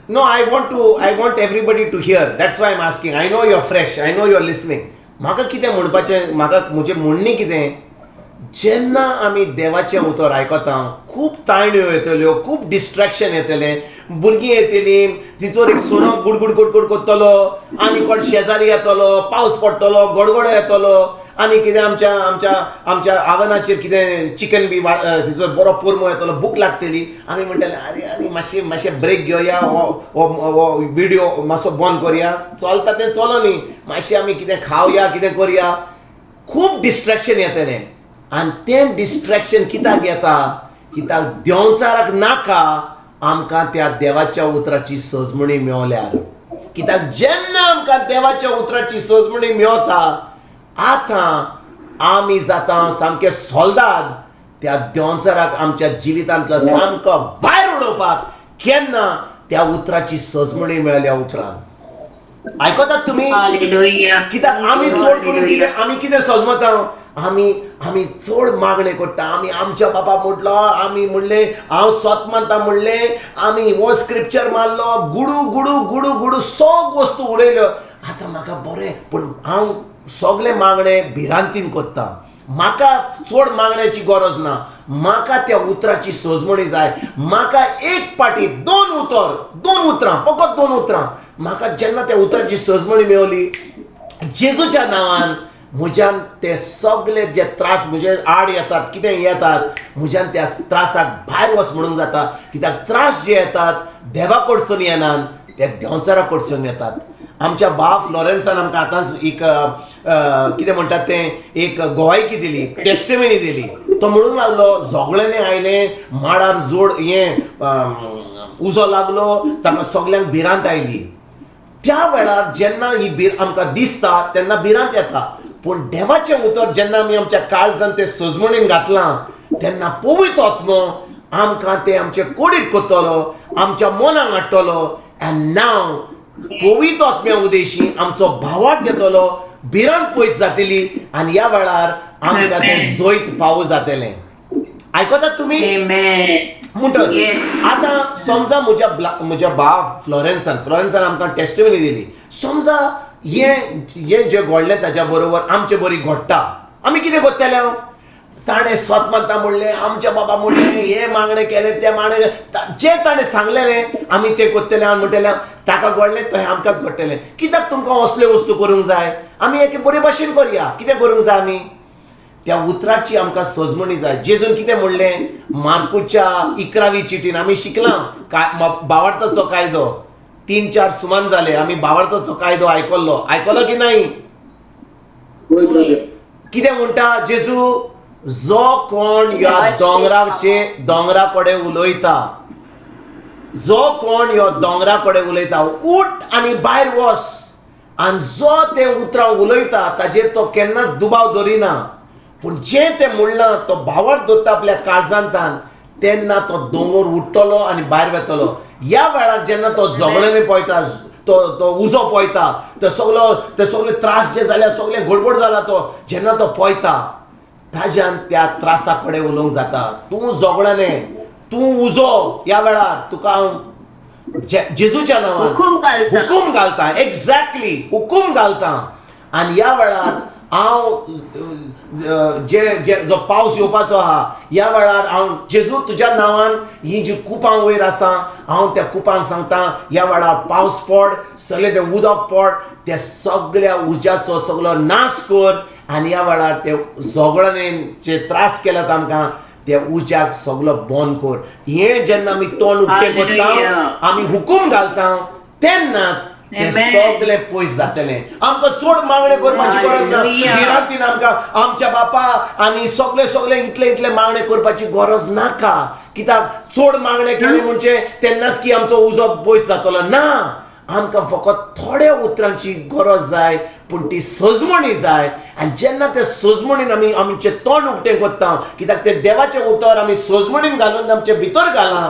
No, I want everybody to hear. That's why I'm asking. I know you're fresh. I know you're listening. म्हाका कितें म्हणपाचें, म्हजें म्हणणें कितें, जेन्ना आमी देवाचें उतर आयकता खूब ताणयो येतल्यो, खूब डिस्ट्रॅक्शन येतलें, भुरगीं येतलीं, तिचोर एक सुणो गुडगुड गुडगुड कोत्तलो, आनी कोण शेजारी येतलो, पावस पडटलो, गडगडो येतलो, आनी कितें आमच्या आव्हानाचेर कितें चिकन बी तिचो बरो पुरमो येतलो, भूक लागतली, आमी म्हणटले अरे आनी मातशें ब्रेक घेवया, हो व्हिडिओ मातसो बंद करुया, चलता तें चलो न्ही, मातशें आमी कितें खावया, कितें करुया, खूब डिस्ट्रॅक्शन येतलें. आनी तें डिस्ट्रॅक्शन कित्याक येता, कित्याक देंवचाराक नाका आमकां त्या देवाच्या उतराची सजमणी मेवल्यार. कित्याक जेन्ना आमकां देवाच्या उतराची सजमणी मेवता, आतां आमी जाता सामके सोल्दाद त्या देंवचाराक आमच्या जिवितांतलो सामको भायर उडोवपाक, केन्ना त्या उतराची सजमणी मेळल्या उपरांत. आयकतात तुमी? Hallelujah. कित्याक आमी चड करून आमी कितें सजमता, आमी चड मागणें करता, आमी आमच्या बाबा म्हणलो, आमी म्हणलें हांव स्वत मानता म्हणलें, आमी हो स्क्रिप्चर मारलो, गुडू गुडू गुडू गुडू सग वस्तू उलयल्यो. आतां म्हाका बरें, पूण हांव सगळे मागणें भिरांतीन कोत्ता. म्हाका चड मागण्याची गरज ना, म्हाका त्या उतराची सजमणी जाय. म्हाका एक पाटी दोन उतरां, फकत 2 उतरां, म्हाका जेन्ना त्या उतराची सजमणी मेवली, जेजूच्या नांवान म्हज्यान ते सगळे जे त्रास म्हजे आड येतात, कितें येतात, म्हज्यान त्या त्रासाक भायर वच म्हणूंक जाता. कित्याक त्रास जे येतात देवा कडसून येनात, ते देंवचारा कडसून येतात. आमच्या फ्लोरेन्सान आमकां आतांच एक कितें म्हणटात तें एक गोवायकी दिली, टेस्टिमनी दिली. तो म्हणूंक लागलो झगड्याने आयले, माडार जोड उजो लागलो, तांकां सगल्यांक भिरांत आयली. त्या वेळार जेन्ना ही आमकां दिसता तेन्ना भिरांत येता, पूण देवाचें उतर जेन्ना आमी आमच्या काळजान ते सजमणीन घातलां, तेन्ना पवित्र आत्मो आमकां ते आमचे कोडीत कोत्तलो, आमच्या मनाक हाडटलो. एंड नाव पवित्र आत्म्या उदेशी आमचो भावार्थ येतलो, भिरांत पयस जातली, आनी ह्या वेळार आमकां तें जोयत फावो जातलें. आयकतात तुमी? म्हणटच आतां समजा म्हज्या फ्लोरेन्सान आमकां टेस्टिमनी दिली. समजा हें जे घडलें ताच्या बरोबर आमचे बरी घडटा, आमी कितें कोत्तले? ताणें स्वत मानता म्हणलें, आमच्या बाबा म्हणलें, हे मागणें केलें, तें मागणें, जें ताणें सांगलेलें आमी तें कोत्तलें. आनी म्हणटलें ताका घडलें तें आमकांच घडटलें. कित्याक तुमकां असल्यो वस्तू करूंक जाय? आमी एके बरे भाशेन करया. कितें करूंक जाय? आमी त्या उतराची आमकां सजमणी जाय. जेजून कितें म्हणलें मार्कूच्या 11वी चिटीन आमी शिकलां भावार्थाचो कायदो. 3-4 सुमान जाले आमी भावार्थाचो कायदो आयकलो की नाही? कितें म्हणटा जेजू? जो कोण ह्या दोंगरा कडेन उलयता, जो कोण ह्या दोंगरा कडेन उलयता, उठ आनी भायर वच. आनी जो ते उतरां उलयता ताजेर तो केन्नाच दुबाव दवरिना, पूण जें तें म्हणलां तो भावार्थ दवरता आपल्या काळजांतान, तेन्ना तो दोंगर उठटलो आनी भायर वेतलो. ह्या वेळार जेन्ना तो झगड्याने पळयता, तो उजो पळयता, ते सगळे त्रास जे जाल्या, सगळे गडबड जाला, तो जेन्ना तो पळयता, ताज्यान त्या त्रासा कडेन उलोवंक जाता. तूं झगड्याने, तूं उजो, ह्या वेळार तुका हांव जेजूच्या नांवान हुकूम घालता. एक्झॅक्टली हुकूम घालता. आनी ह्या वेळार हांव जो पावस येवपाचो आहा, ह्या वेळार हांव जेजू तुज्या नांवान ही जी कुपां वयर आसा, हांव त्या कुपांक सांगता, ह्या वेळार पावस पड, सगळें तें उदक पड, त्या सगळ्या उज्याचो सगळो नाश कर. आनी ह्या वेळार ते झगड्याने जे त्रास केल्यात आमकां, त्या उज्याक सगळो बंद कर. हें जेन्ना आमी तोंड उक्तें करता, आमी हुकूम घालता, तेन्नाच ते सगळे पयस जातलें. आमकां चड मागणें करपाची गरज ना. भिरांतीन आमकां आमच्या बापा आनी सगळे इतले मागणें करपाची गरज नाका. कित्याक चड मागणें केलें म्हणजे तेन्नाच की आमचो उजो पयस जातलो ना. आमकां फकत थोड्या उतरांची गरज जाय, पूण ती सजमणी जाय. आनी जेन्ना ते सजमणीन आमी आमचें तोंड उक्तें करता, कित्याक ते देवाचें उतर आमी सजमणीन घालून आमचे भितर घाला,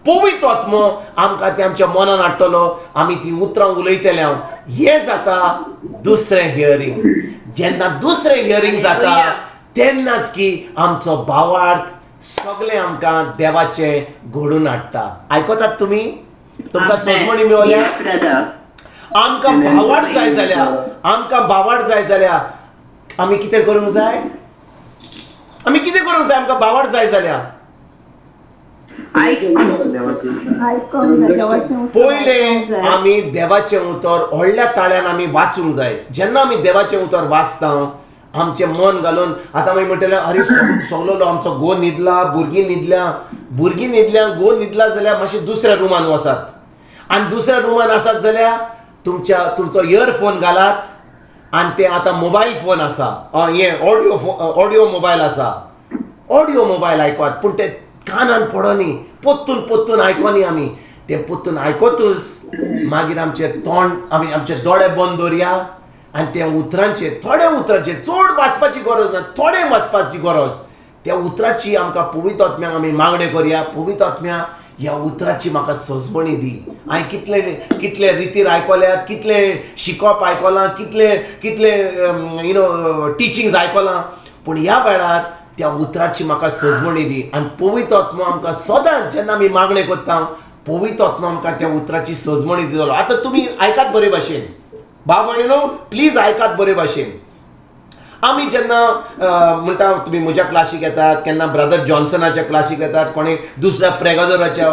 पवित्र आत्मो आमकां ते आमच्या मनान हाडटलो, आमी ती उतरां उलयतले. हें जाता दुसरें हियरींग. जेन्ना दुसरें हियरींग जाता तेन्नाच की आमचो भावार्थ सगळें आमकां देवाचें घडून हाडटा. आयकतात तुमी? तुमकां सजमणी मेवल्या? Yes, brother. आमकां भावार्थ जाय जाल्यार आमी कितें करूंक जाय? आमकां भावार्थ जाय जाल्यार पयलें आमी देवाचें उतर व्हडल्या ताळ्यान आमी वाचूंक जाय. जेन्ना आमी देवाचें उतर वाचता, आमचें मन घालून, आतां आमी म्हणटले अरे सगलो आमचो घो न्हिदला, भुरगीं न्हिदल्या, घो न्हिदला जाल्यार मातशें दुसऱ्या रुमान वसात. आनी दुसऱ्या रुमान आसात जाल्यार तुमचो इयरफोन घालात, आनी ते आतां मोबायल फोन आसा, ऑडियो मोबायल आसा, ऑडियो मोबायल आयकवात, पूण ते कानान पडोनी, पोत्तून आयकोनी. आमी ते पोत्तून आयकोतूच मागीर आमचे दोळे बंद दवरया, आनी त्या थोड्या उतरांचे चड वाचपाची गरज ना, थोडे वाचपाची गरज, त्या उतराची आमकां पवित्र आत्म्याक आमी मागणें करया. पवित्र आत्म्या, ह्या उतराची म्हाका सजमणी दी. हांवें कितले रितीर आयकल्यात, कितले शिकप आयकलां, कितले टिचिंग्स आयकलां, पूण ह्या वेळार त्या उतराची म्हाका सजमणी दी. आनी पवित्र आत्मो आमकां सदांच जेन्ना आमी मागणें करता, पवित्र आत्मो आमकां त्या उतराची सजमणी दितलो. आतां तुमी आयकात बरे भाशेन, भाव भयणीनो, प्लीज आयकात बरे भाशेन. आमी जेन्ना म्हणटा, तुमी म्हज्या क्लासीक येतात, केन्ना ब्रदर जॉन्सनाच्या क्लासीक येतात, कोणी दुसऱ्या प्रेगादोराच्या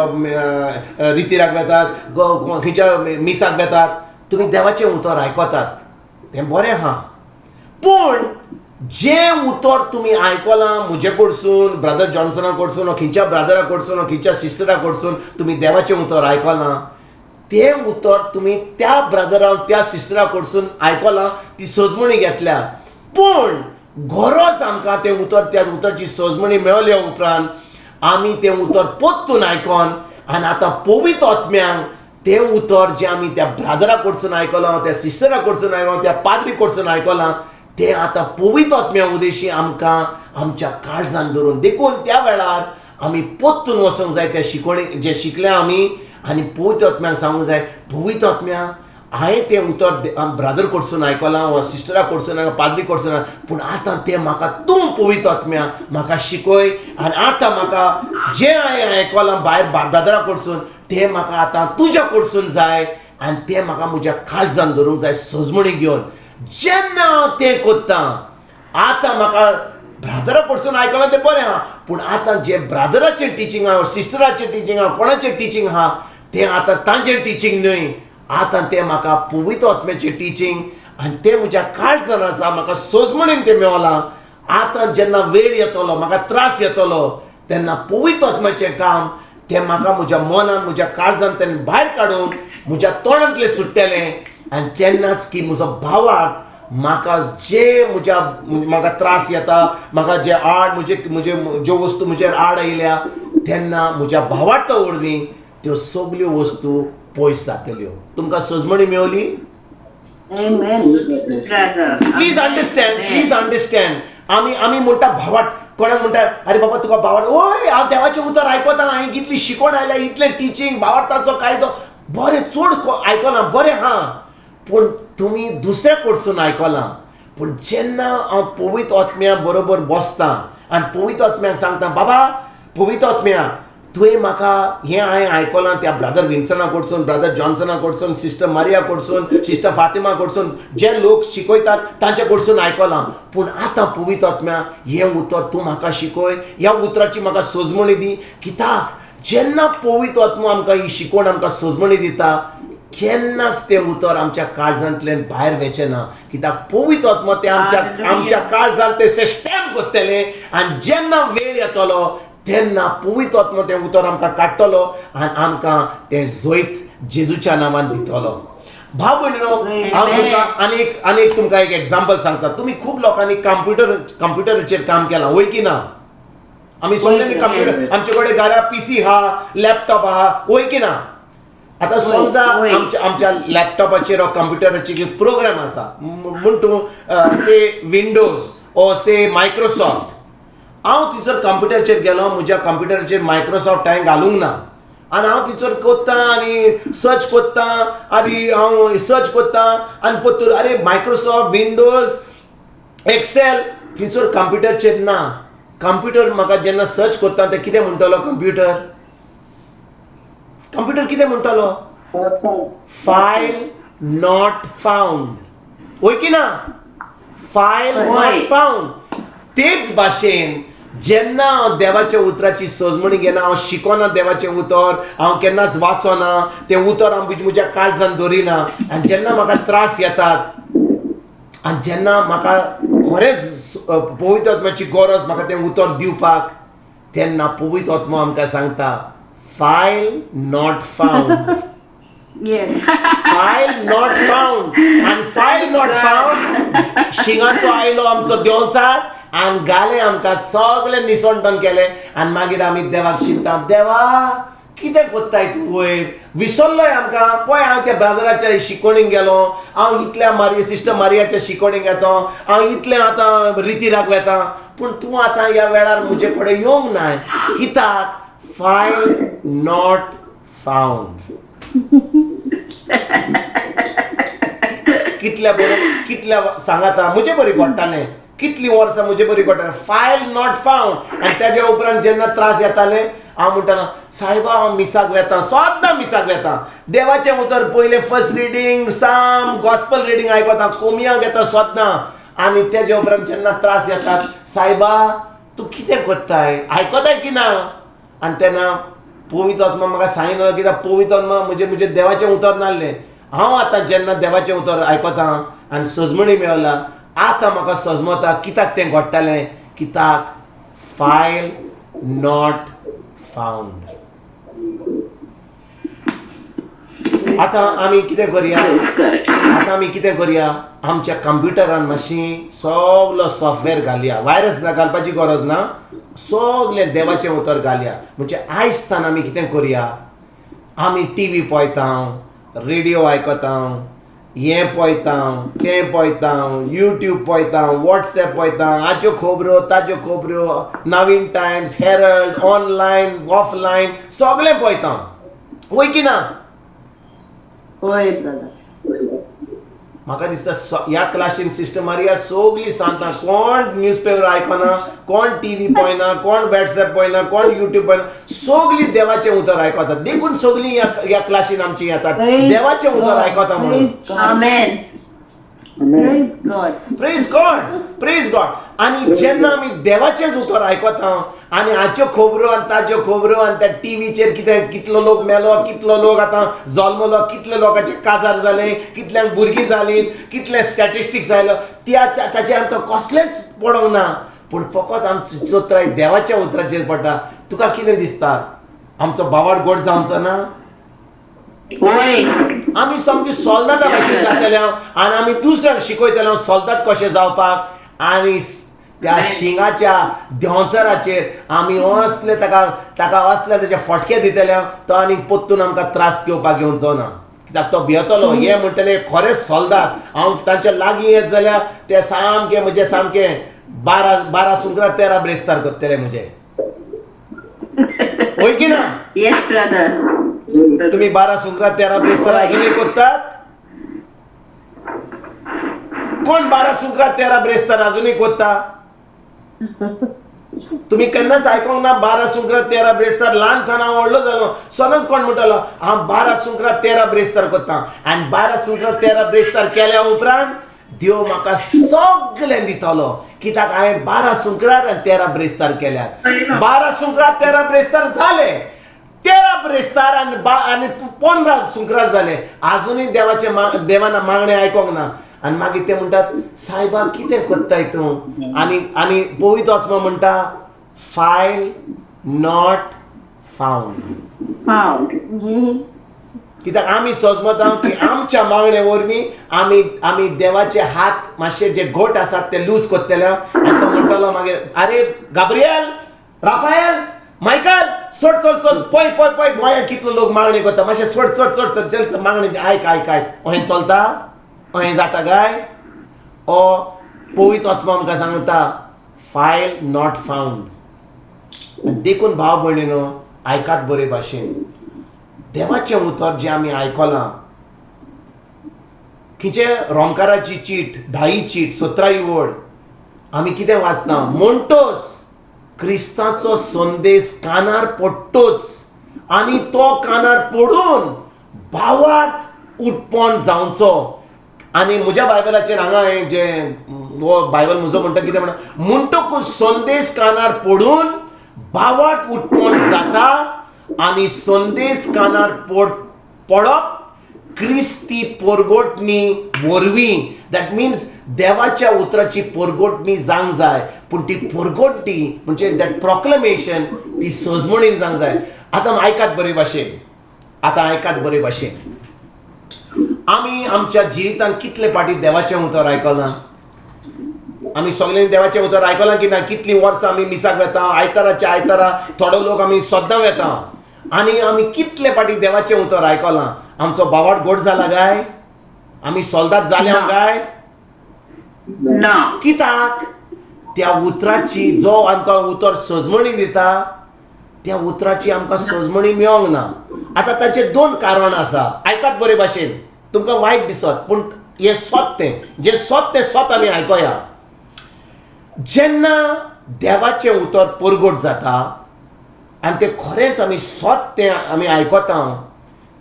रितीराक येतात, खंयच्या मिसाक येतात, तुमी देवाचें उतर आयकतात, तें बरें आहा. पूण जें उतर तुमी आयकलां म्हजे कडसून, ब्रदर जॉन्सना कडसून, खंयच्या ब्रदरा कडसून, खंयच्या सिस्टरा कडसून तुमी देवाचें उतर आयकलां, तें उतर तुमी त्या ब्रदरा, त्या सिस्टरा कडसून आयकलां, ती सजमणी घेतल्या. पूण गरज आमकां त्या उतरची सजमणी मेळल्या उपरांत आमी तें उतर पोत्तून आयकोन, आनी आतां पवित्र आत्म्याक तें उतर जें आमी त्या ब्रदरा कडसून आयकलां, त्या सिस्टरा कडसून आयकलां, त्या पाद्री कडसून आयकलां, तें आतां पवित्र आत्म्या उदेशी आमकां आमच्या काळजान धरून देखून त्या वेळार आमी पोत्तून वचूंक जाय त्या जें शिकल्या आमी, आनी पवित्र आत्म्याक सांगूंक जाय, पवित्र आत्म्या, हांवें तें उतर ब्रदर कडसून आयकलां, वा सिस्टरा कडसून, पाद्री कडसून, पूण आतां तें म्हाका तूं पवित्र आत्म्या म्हाका शिकय. आनी आतां म्हाका जें हांवें आयकलां भायर ब्रदरा कडसून, तें म्हाका आतां तुज्या कडसून जाय, आनी तें म्हाका म्हज्या काळजान धरूंक जाय सजमणी घेवन. जेन्ना हांव तें कोत्ता, आतां म्हाका ब्रदरा कडसून आयकलां तें बरें आहा, पूण आतां जें ब्रदराचें टिचींग आहा, सिस्टराचें टिचींग आहा, कोणाचें टिचींग आहा, तें आतां तांचें टिचींग न्हय, आतां तें म्हाका पवित्र आत्म्याचें टिचींग, आनी तें म्हज्या काळजान आसा, म्हाका सजमणीन तें मेवलां. आतां जेन्ना वेळ येतलो, म्हाका त्रास येतलो, तेन्ना पवित्र आत्म्याचें काम तें म्हाका म्हज्या मनान, म्हज्या काळजान तें भायर काडून म्हज्या तोंडांतलें सुट्टेलें. आनी तेन्नाच की म्हजो भावार्थ म्हाका म्हाका त्रास येता, म्हाका जे ज्यो वस्तू म्हजेर आड आयल्या, तेन्ना म्हज्या भावार्था वरवीं त्यो सगल्यो वस्तू पयस जातल्यो. तुमकां सजमणी मेवली? Please understand. आमी म्हणटा भावार्थ, कोणाक म्हणटा अरे बाबा तुका भावार्थ, ओय हांव देवाचें उतर आयकता, हांवें कितली शिकोण आयल्या, इतलें टिचींग, भावार्थाचो कायदो बरें चड आयकलां, बरें आहा, पूण तुमी दुसऱ्या कडसून आयकलां. पूण जेन्ना हांव पवित्र आत्म्या बरोबर बसतां आनी पवित्र आत्म्याक सांगता, बाबा पवित्र आत्म्या, तुवें म्हाका हें हांवें आयकलां त्या ब्रदर विन्सना कडसून, ब्रदर जॉन्सना कडसून, सिस्टर मारिया कडसून, सिस्टर फातिमा कडसून, जे लोक शिकयतात तांचे कडसून आयकलां, पूण आतां पवित्र आत्म्या हें उतर तूं म्हाका शिकय, ह्या उतराची म्हाका सजमणी दी. कित्याक जेन्ना पवित्र आत्मो आमकां ही शिकोवण आमकां सजमणी दिता, केन्नाच तें उतर आमच्या काळजांतल्यान भायर वचचें ना. कित्याक पवित्र आत्मा तें आमच्या काळजांत तें स्टॅम्प करतलें, आनी जेन्ना वेळ येतलो तेन्ना पवित्र आत्मा तें उतर आमकां काडटलो आनी आमकां तें जैत जेजूच्या नांवान दितलो. भाव भयणीनो, हांव तुमकां आनीक तुमकां एक एग्जाम्पल सांगता. तुमी खूब लोकांनी कंप्युटराचेर काम केलां, वय की ना? आमी सगळ्यांनी कंप्युटर, आमचे कडेन घरा PC आहा, लॅपटॉप आहा, वय की ना? आतां समजा आमच्या लॅपटॉपाचेर वा कंप्युटराचेर प्रोग्राम आसा म्हूण तूं से विंडोज ओ से मायक्रोसॉफ्ट हांव थंयसर कंप्युटराचेर गेलो म्हज्या कंप्युटराचेर मायक्रोसॉफ्ट हांवें घालूंक ना आनी हांव थंयसर कोत्तां आनी सर्च कोत्तां आनी हांव सर्च कोत्तां आनी पत्तूर अरे मायक्रोसॉफ्ट विंडोज एक्सेल थंयसर कंप्युटराचेर ना कंप्युटर म्हाका जेन्ना सर्च कोत्ता तें कितें म्हणटलो कंप्युटर कितें म्हणटलो फायल नॉट फावंड वय की ना फायल नॉट फावंड तेच भाशेन जेन्ना हांव देवाच्या उतराची सजमणी घेना हांव शिकोना देवाचें उतर हांव केन्नाच वाचना तें उतर हांव म्हज्या काळजान दवरिना आनी जेन्ना म्हाका त्रास येतात आनी जेन्ना म्हाका खरेंच पवित्र आत्म्याची गरज म्हाका तें उतर दिवपाक तेन्ना पवित्र आत्मा आमकां सांगता file not found file not found आनी फायल नॉट फावंड शिंगाचो आयलो आमचो देंवचार आनी घालें आमकां सगळें निसंटन केलें आनी मागीर आमी देवाक शिंकता देवा कितें कोत्ताय तूं वयर विसरलोय आमकां पळय हांव त्या ब्रादराच्या शिकोवणीक गेलो हांव इतल्या सिस्टर मारियाच्या शिकोवणीक येता हांव इतलें आतां रितीराक वेता पूण तूं आतां ह्या वेळार म्हजे कडेन येवंक ना कित्याक फायल नॉट फावंड कितल्या सांगाता म्हजे बरी घडटालें कितलीं वर्सां म्हजे बरी घडटालें फायल नॉट फावंड आनी तेज्या उपरांत जेन्ना त्रास येताले हांव म्हणटालो सायबा हांव मिसाक वेता सद्दां मिसाक वेता देवाचें उतर पयलें फर्स्ट रिडींग साम गॉस्पल रिडींग आयकता कोमिया घेता सद्दां आनी तेज्या उपरांत जेन्ना त्रास येतात सायबा तूं कितें कोत्ताय आयकताय की ना आनी तेन्ना पवित्र आत्मा म्हाका सांगिल्लो कित्याक पवित्र आत्मा म्हजे देवाचें उतर नासलें हांव आतां जेन्ना देवाचें उतर आयकता आनी सजमणी मेळला आतां म्हाका सजमता कित्याक तें घडटालें कित्याक फायल नॉट फावंड आतां आमी कितें करया आमच्या कंप्युटरान मातशी सगलो सॉफ्टवेअर घालया वायरस घालपाची गरज ना सगलें देवाचें उतर घालया म्हणजे आयजतान आमी कितें करया आमी टीव्ही पळयता रेडिओ आयकता हें पळयता तें पळयता यूट्यूब पळयता वॉट्सॅप पळयता हाच्यो खबरो ताज्यो खबरो नवीन टायम्स हेरल्ड ऑनलायन ऑफलायन सगळें पळयता वय की ना होय ब्रदर म्हाका दिसता ह्या क्लासीन सिस्टर मारिया सगळीं सांगता कोण न्यूजपेपर आयकना कोण टीव्ही पळयना कोण वॉट्सॅप पळयना कोण यूट्यूब पळयना सगळीं देवाचें उतर आयकता देखून सगळीं ह्या क्लासीन आमची येतात देवाचें उतर आयकता म्हणून Amen. प्रेज गॉड आनी जेन्ना आमी देवाचेंच उतर आयकता आनी हाच्यो खबरो आनी ताज्यो खबरो आनी त्या टीव्हीचेर कितें कितलो लोक मेलो कितलो लोक आतां जल्मलो कितले लोकांचे काजार जाले कितल्यांक भुरगीं जालीं कितले स्टॅटिस्टिक्स आयलो ताचेर आमकां कसलेंच पडोंक ना पूण फकत आमचो उतर देवाच्या उतराचेर पडटा तुका कितें दिसता आमचो बावाड गोड जावचो ना होय आमी सामकी सोल्दाता भाशेन जातले आनी आमी दुसऱ्यांक शिकयतले सोल्दात कशें जावपाक आनी त्या शिंगाच्या देंवचाराचेर आमी असले ताका असले ताचे फटके दितले तो आनी परतून आमकां त्रास घेवपाक येवचो ना कित्याक तो भियेतलो हे म्हणटले खरेंच सोल्दात हांव तांच्या लागीं येत जाल्यार ते सामके म्हजे सामके 12 सुंकरां 13 ब्रेस्तार करतले म्हजे होय की ना येस ब्रदर तुम्ही 12 सुंकरां 13 ब्रेस्तार अजूनही कोत्तात कोण 12 सुंकरां 13 ब्रेस्तार अजूनही कोत्ता तुम्ही केन्नाच आयकोंक ना 12 सुंकरां 13 ब्रेस्तार ल्हानथाना व्हडलो जालो सदांच कोण म्हणटलो हांव 12 सुंकरां 13 ब्रेस्तार कोत्ता आनी 12 सुंकरां 13 ब्रेस्तार केल्या उपरांत देव म्हाका सगळें दितलो कित्याक हांवें 12 सुंकरां आनी 13 ब्रेस्तार केल्यात 12 सुंकरां 13 ब्रेस्तार जाले 13 ब्रेस्तार आनी 15 सुंकरार जाले अजूनही देवाना मागणे आयकोंक ना आनी मागीर ते म्हणटात सायबा कितें कोत्ताय तूं आनी पवित्र आत्मा म्हणटा फायल नॉट फावंड कित्याक आमी सजमता की आमच्या मागणे वरवीं आमी देवाचे हात मातशे जे घोट आसात ते लूज कोत्तले आनी तो म्हणटलो मागीर आरे गाब्रिएल राफाएल मायकल सोड चल चल पळय पळय पळय गोंयांत कितलो लोक मागणी करता मातशें सोड सोड सोड सोड चल चल मागणी आयक आयक आयक अहें चलता अहें जाता काय ओ पवित्र आत्मा आमकां सांगता फायल नॉट फावंड देखून भाव भयणीनो आयकात बरे भाशेन देवाचें उतर जें आमी आयकलां खंयचे रोमकाराची चीट 10 चीट 17 वड आमी कितें वाचता म्हणटोच क्रिस्ताचो संदेश कानार पडटोच आनी तो कानार पडून भावार्थ उत्पन्न जावचो आनी म्हज्या बायबलाचेर हांगा जे हो बायबल म्हजो म्हणटा कितें म्हणटा म्हणटकूच संदेश कानार पडून भावार्थ उत्पन्न जाता आनी संदेश कानार पडप क्रिस्ती परगोटणी वरवीं दॅट मिन्स देवाच्या उतराची परगोटणी जावंक जाय पूण ती परगोटणी म्हणजे दॅट प्रोक्लेमेशन ती सजमणीन जावंक जाय आतां आयकात बरे भाशेन आमी आमच्या जिवितांत कितले पाटी देवाचें उतर आयकलां आमी सगळ्यांनी देवाचें उतर आयकलां की ना कितलीं वर्सां आमी मिसाक वेता आयताराच्या आयतारा थोडो लोक आमी सद्दां वेता आनी आमी कितले पाटी देवाचें उतर आयकलां आमचो बावाड गोड जाला काय आमी सोल्दात जाल्या काय ना कित्याक त्या उतराची जो आमकां उतर सजमणी दिता त्या उतराची आमकां सजमणी मेळोंक ना आतां ताचे 2 कारण आसा आयकात बरे भाशेन तुमकां वायट दिसत पूण हें सत्य जें सत्य सत आमी आयकया जेन्ना देवाचें उतर परगोट जाता आनी तें खरेंच आमी सत्य आमी आयकता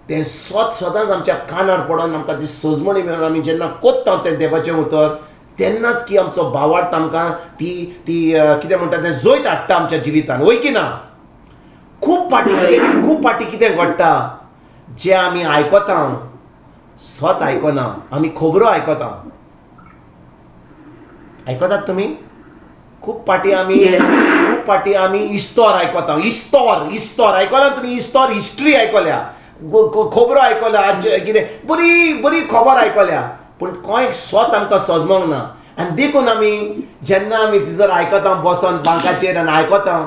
तें सत सदांच आमच्या कानार पडोन आमकां ती सजमणी मेळोन आमी जेन्ना कोत्ता तें देवाचें उतर तेन्नाच की आमचो भावार्थ आमकां ती कितें म्हणटा तें जैत हाडटा आमच्या जिवितांत वय की ना खूब पाटी कितें घडटा जें आमी आयकता सत आयकना आमी खबरो आयकतात तुमी खूब पाटी आमी इस्तोर आयकता इस्तोर आयकलां तुमी इस्तोर हिस्ट्री आयकल्या खबरो आयकल्या आज कितें बरी खबर आयकल्या पूण कोण स्वत आमकां सजमोंक ना आनी देखून आमी जेन्ना आमी थंयसर आयकता बसोन बांकाचेर आनी आयकता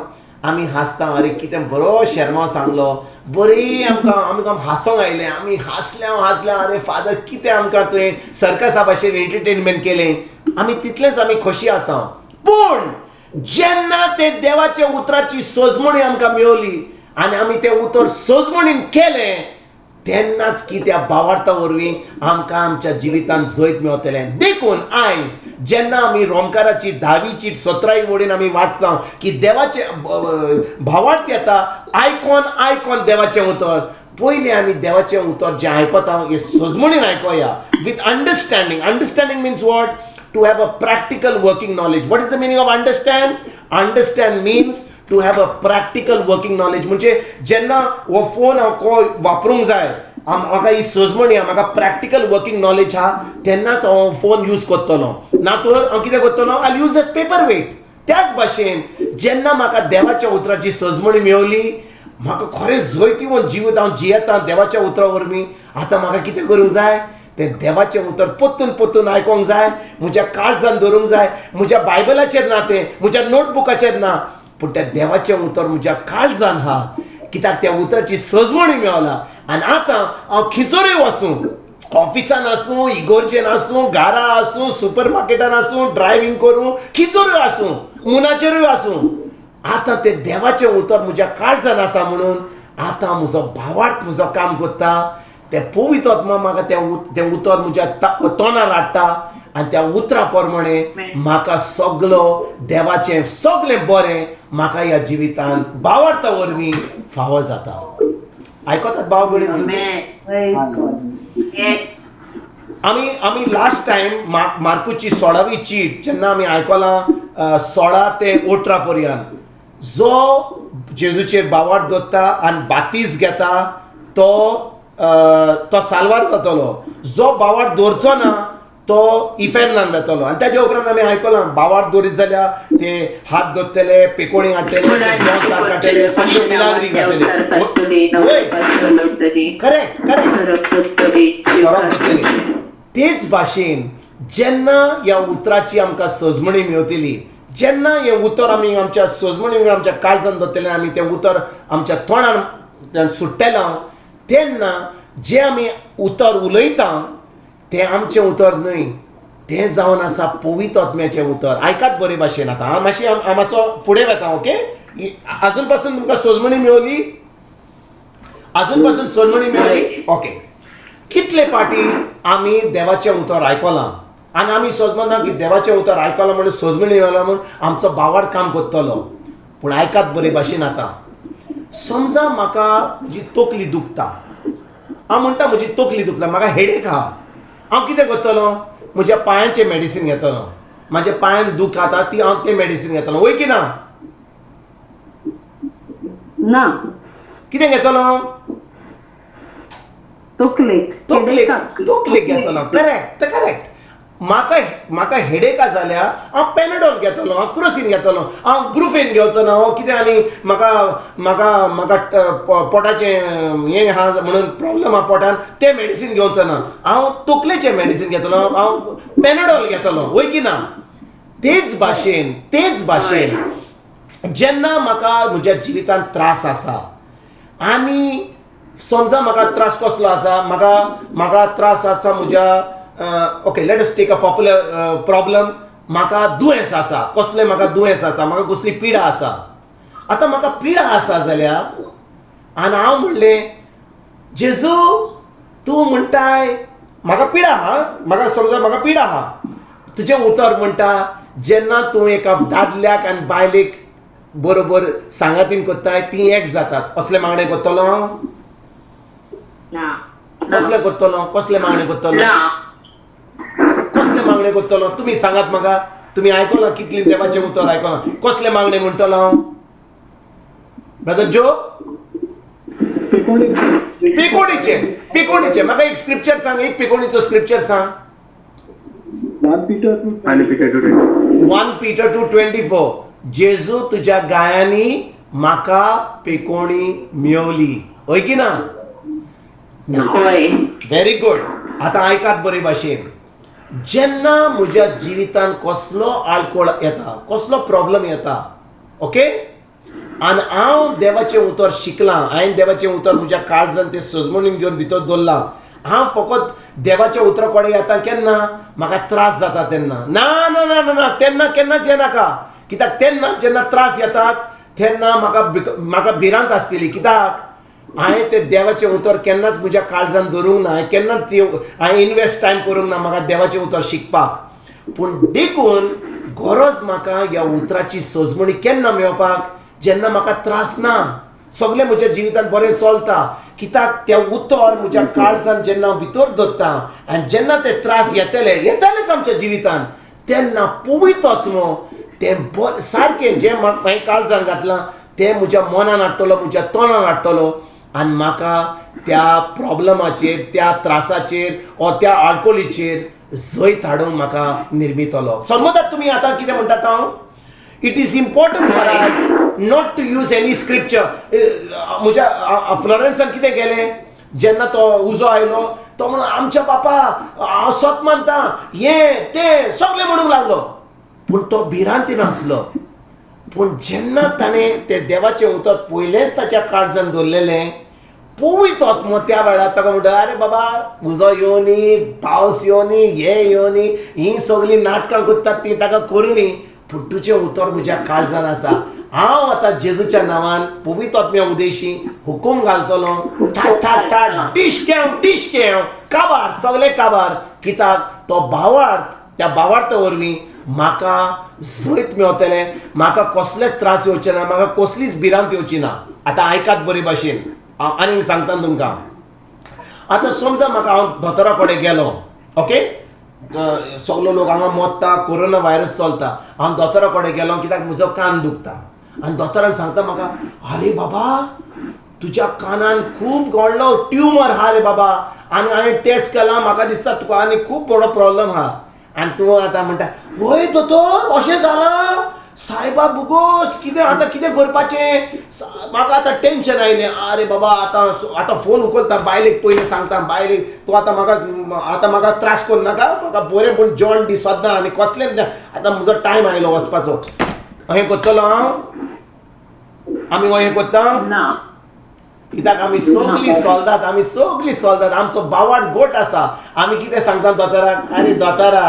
आमी हांसता अरे कितें बरो शर्मा सांगलो बरी आमकां हांसोंक आयलें आमी हांसल्या अरे फादर कितें आमकां तुवें सर्कसा भाशेन एंटरटेनमेंट केलें आमी तितलेंच आमी खोशी आसा पूण जेन्ना ते देवाच्या उतराची सजमणी आमकां मेळली आनी आमी तें उतर सजमणीन केलें तेन्नाच की त्या भावार्था वरवीं आमकां आमच्या जिवितांत जैत मेळटलें देखून आयज जेन्ना आमी रोमकाराची 10वी चीट 17 वडीन आमी वाचता की देवाचे भावार्थ येता आयकोन देवाचें उतर पयलीं आमी देवाचें उतर जें आयकता हें सजमणीन आयकोया with understanding means what to have a practical working knowledge what is the meaning of understand means to have a practical working knowledge म्हणजे जेन्ना हो फोन हांव वापरूंक जाय म्हाका ही सजमणी आहा म्हाका प्रॅक्टिकल वर्किंग नॉलेज आहा तेन्नाच हांव फोन यूज करतलो ना तर हांव कितें करतलो I use as paper weight त्याच भाशेन जेन्ना म्हाका देवाच्या उतराची सजमणी मेळली म्हाका खरें जैतिवंत जिवीत हांव जियेता देवाच्या उतरा वरवीं आतां म्हाका कितें करूंक जाय तें देवाचें उतर परतून आयकोंक जाय म्हज्या काळजान धरूंक जाय म्हज्या बायबलाचेर ना तें म्हज्या नोटबुकाचेर ना पूण त्या देवाचें उतर म्हज्या काळजान आहा कित्याक त्या उतराची सजमणी मेळला आनी आतां हांव खिचोऱ्यो वचूं ऑफिसान आसूं इगोर्जेन आसूं घरा आसूं सुपर मार्केटान आसूं ड्रायव्हिंग करूं खिचोऱ्यो आसूं मुनाचेरूय आसूं आतां तें देवाचें उतर म्हज्या काळजान आसा म्हणून आतां म्हजो भावार्थ म्हजो काम करता तें पवित्र आत्मा म्हाका तें उतर म्हज्या तोंडार हाडटा आनी त्या उतरा प्रमाणे म्हाका सगलो देवाचें सगलें बरें म्हाका ह्या जिवितांत भावार्था वरवीं फावो जाता आयकतात भाव भयणी आमी लास्ट टायम मार्कूची 16वी चीट जेन्ना आमी आयकलां 16 ते 18 पर्यंत जो जेजूचेर भावार्थ दवरता आनी बातीज घेता तो साल्वार जातलो जो भावार्थ दवरचो ना तो इफेन्नान वतलो आनी ताजे उपरांत आमी आयकलां भावार्थ दवरीत जाल्यार ते हात धरतले पेकोणी हाडटले सगळे मिलावरी घातले तेच भाशेन जेन्ना ह्या उतराची आमकां सजमणी मेळटली जेन्ना हें उतर आमी आमच्या सोजमणीक आमच्या काळजान दवरतलें आमी तें उतर आमच्या तोंडान सुट्टेलां तेन्ना जें आमी उतर उलयता तें आमचें उतर न्हय, तें जावन आसा पवित्र आत्म्याचें उतर. आयकात बरे भाशेन आतां हांव मातसो फुडें वता. ओके, आजून पासून तुमकां सोजमणी मेळ्ळी? आजून पासून सोजमणी मेळ्ळी? ओके. कितले पाटी आमी देवाचें उतर आयकलां आनी आमी सोजमना की देवाचें उतर आयकलां म्हणून सोजमणी मेळ्ळा म्हणून आमचो बावाड काम करतलो. पूण आयकात बरे भाशेन आतां समजा म्हाका म्हजी तकली दुखता, हांव म्हणटा म्हजी तकली दुखता, म्हाका हेडेक आहा, हांव कितें करतलो? म्हज्या पांयाचें मेडिसीन घेतलो. म्हाज्या पांयान दूख खाता ती हांव तें मेडिसीन घेतलो. वय की ना? ना. कितें घेतलो? तकलेक. तकलेक घेतलो. करेक्ट. म्हाका हेडेका जाल्यार हांव पेनडॉल घेतलो, हांव क्रोसीन घेतलो, हांव ग्रुफेन घेवचो ना. कितें आनी म्हाका पोटाचें हें आहा म्हणून प्रॉब्लम आहा पोटान तें मेडिसीन घेवचो ना. हांव तकलेचें मेडिसीन घेतलो, हांव पेनडॉल घेतलो. वय की ना? तेच भाशेन जेन्ना म्हाका म्हज्या जिवितांत त्रास आसा आनी समजा म्हाका त्रास कसलो आसा, म्हाका त्रास आसा म्हज्या okay let us take a popular problem. म्हाका दुयेंस आसा, कसलें म्हाका दुयेंस आसा, म्हाका कसली पिडा आसा. आतां म्हाका पिडा आसा जाल्यार आनी हांव म्हणलें जेजू तूं म्हणटाय म्हाका पिडा आहा, म्हाका पिडा आहा. तुजें उतर म्हणटा जेन्ना तूं एका दादल्याक आनी बायलेक बरोबर सांगातीन करताय ती एक जातात. असले मागणे करतलो हांव? ना. कसले मागणे करतलो? तुमी सांगात म्हाका. तुमी आयकलां कितली देवाचें उतर आयकलां. कसले मागणे म्हणटलो हांव? ब्रदर जो पिकोणीचे म्हाका एक स्क्रिप्चर सांग, एक पिकोणीचो स्क्रिप्चर सांग. 1 Peter 2:24. जेजू तुज्या गायांनी म्हाका पिकोणी मेवली. होय की ना? होय. Very good. आतां आयकात बरे भाशेन. जेन्ना म्हज्या जिवितांत कसलो आडखळ येता, कसलो प्रॉब्लम येता, ओके, आनी हांव देवाचें उतर शिकलां, हांवें देवाचें उतर म्हज्या काळजान तें सजमणीन घेवन भितर दवरलां. हांव फकत देवाच्या उतरा कडेन येता केन्ना म्हाका त्रास जाता तेन्ना. ना तेन्ना केन्नाच येनाका. कित्याक तेन्ना जेन्ना त्रास येतात तेन्ना म्हाका भिरांत आसतली. कित्याक हांवें तें देवाचें उतर केन्नाच म्हज्या काळजान धरूंक ना. हांवें केन्नाच हांवें इन्वेस्ट टायम करूंक ना म्हाका देवाचें उतर शिकपाक. पूण देखून गरज म्हाका ह्या उतराची सजमणी केन्ना मेळपाक जेन्ना म्हाका त्रास ना, सगळें म्हज्या जिवितांत बरें चलता. कित्याक तें उतर म्हज्या काळजान जेन्ना हांव भितर दवरता आनी जेन्ना ते त्रास येतलेच आमच्या जिवितांत तेन्ना पवित्र आत्मो तें सारकें जें हांवें काळजान घातलां तें म्हज्या मनान हाडटलो, म्हज्या तोंडान हाडटलो आनी म्हाका त्या प्रॉब्लमाचेर, त्या त्रासाचेर वा त्या आडकोलीचेर जैत हाडूंक म्हाका निर्मितलो. समजतात तुमी आतां कितें म्हणटात हांव? It is important for us not to use any scripture. म्हज्या फ्लोरेन्सान कितें केलें जेन्ना तो उजो आयलो तो म्हणून आमच्या बापा हांव सत मानता हें तें सगळें म्हणूंक लागलो. पूण तो भिरांतीन आसलो. पूण जेन्ना ताणें तें देवाचें उतर पयलेंच ताच्या काळजान दवरलेलें पवित्र आत्मो त्या वेळार ताका म्हणटा आरे बाबा उजो येवनी, पावस येवनी, हें येवनी, हीं सगळीं नाटकां करतात ती ताका करुनी, पूण तुजें उतर म्हज्या काळजान आसा. हांव आतां जेजूच्या नांवान पवित्र आत्म्या उदेशी हुकूम घालतलो टिश्केव काबार सगळें काबार. कित्याक तो भावार्थ त्या भावार्था वरवीं म्हाका जैत मेळटलें, म्हाका कसलेच त्रास येवचे ना, म्हाका कसलीच भिरांत येवची ना. आतां आयकात बरे भाशेन हांव आनीक सांगता तुमकां. आतां समजा म्हाका हांव दोतोरा कडेन गेलो, ओके, सगलो लोक हांगा मोत्ता, कोरोना व्हायरस चलता, हांव दोतोरा कडेन गेलो कित्याक म्हजो कान दुखता आनी दोतोरान सांगता म्हाका आरे बाबा तुज्या कानान खूब व्हडलो ट्युमर आहा रे बाबा आनी हांवें टेस्ट केला म्हाका दिसता तुका आनी खूब बरो प्रॉब्लम आहा. आनी तूं आतां म्हणटा वय दोतोर अशें जालां सायबा बुगोस कितें आतां कितें करपाचें म्हाका आतां टेन्शन आयलें. आरे बाबा आतां फोन उखलता बायलेक पयलीं सांगता बायलेक तूं आतां म्हाका त्रास करूं नाका म्हाका बरें पूण जेवण दी सद्दां आनी कसलें आतां म्हजो टायम आयलो वचपाचो. अहें करतलो आमी अहें करता ना कित्याक आमी सगळीं सोल्दात आमचो बावाड गोट आसा. आमी कितें सांगता दोतोराक आरे दोतोरा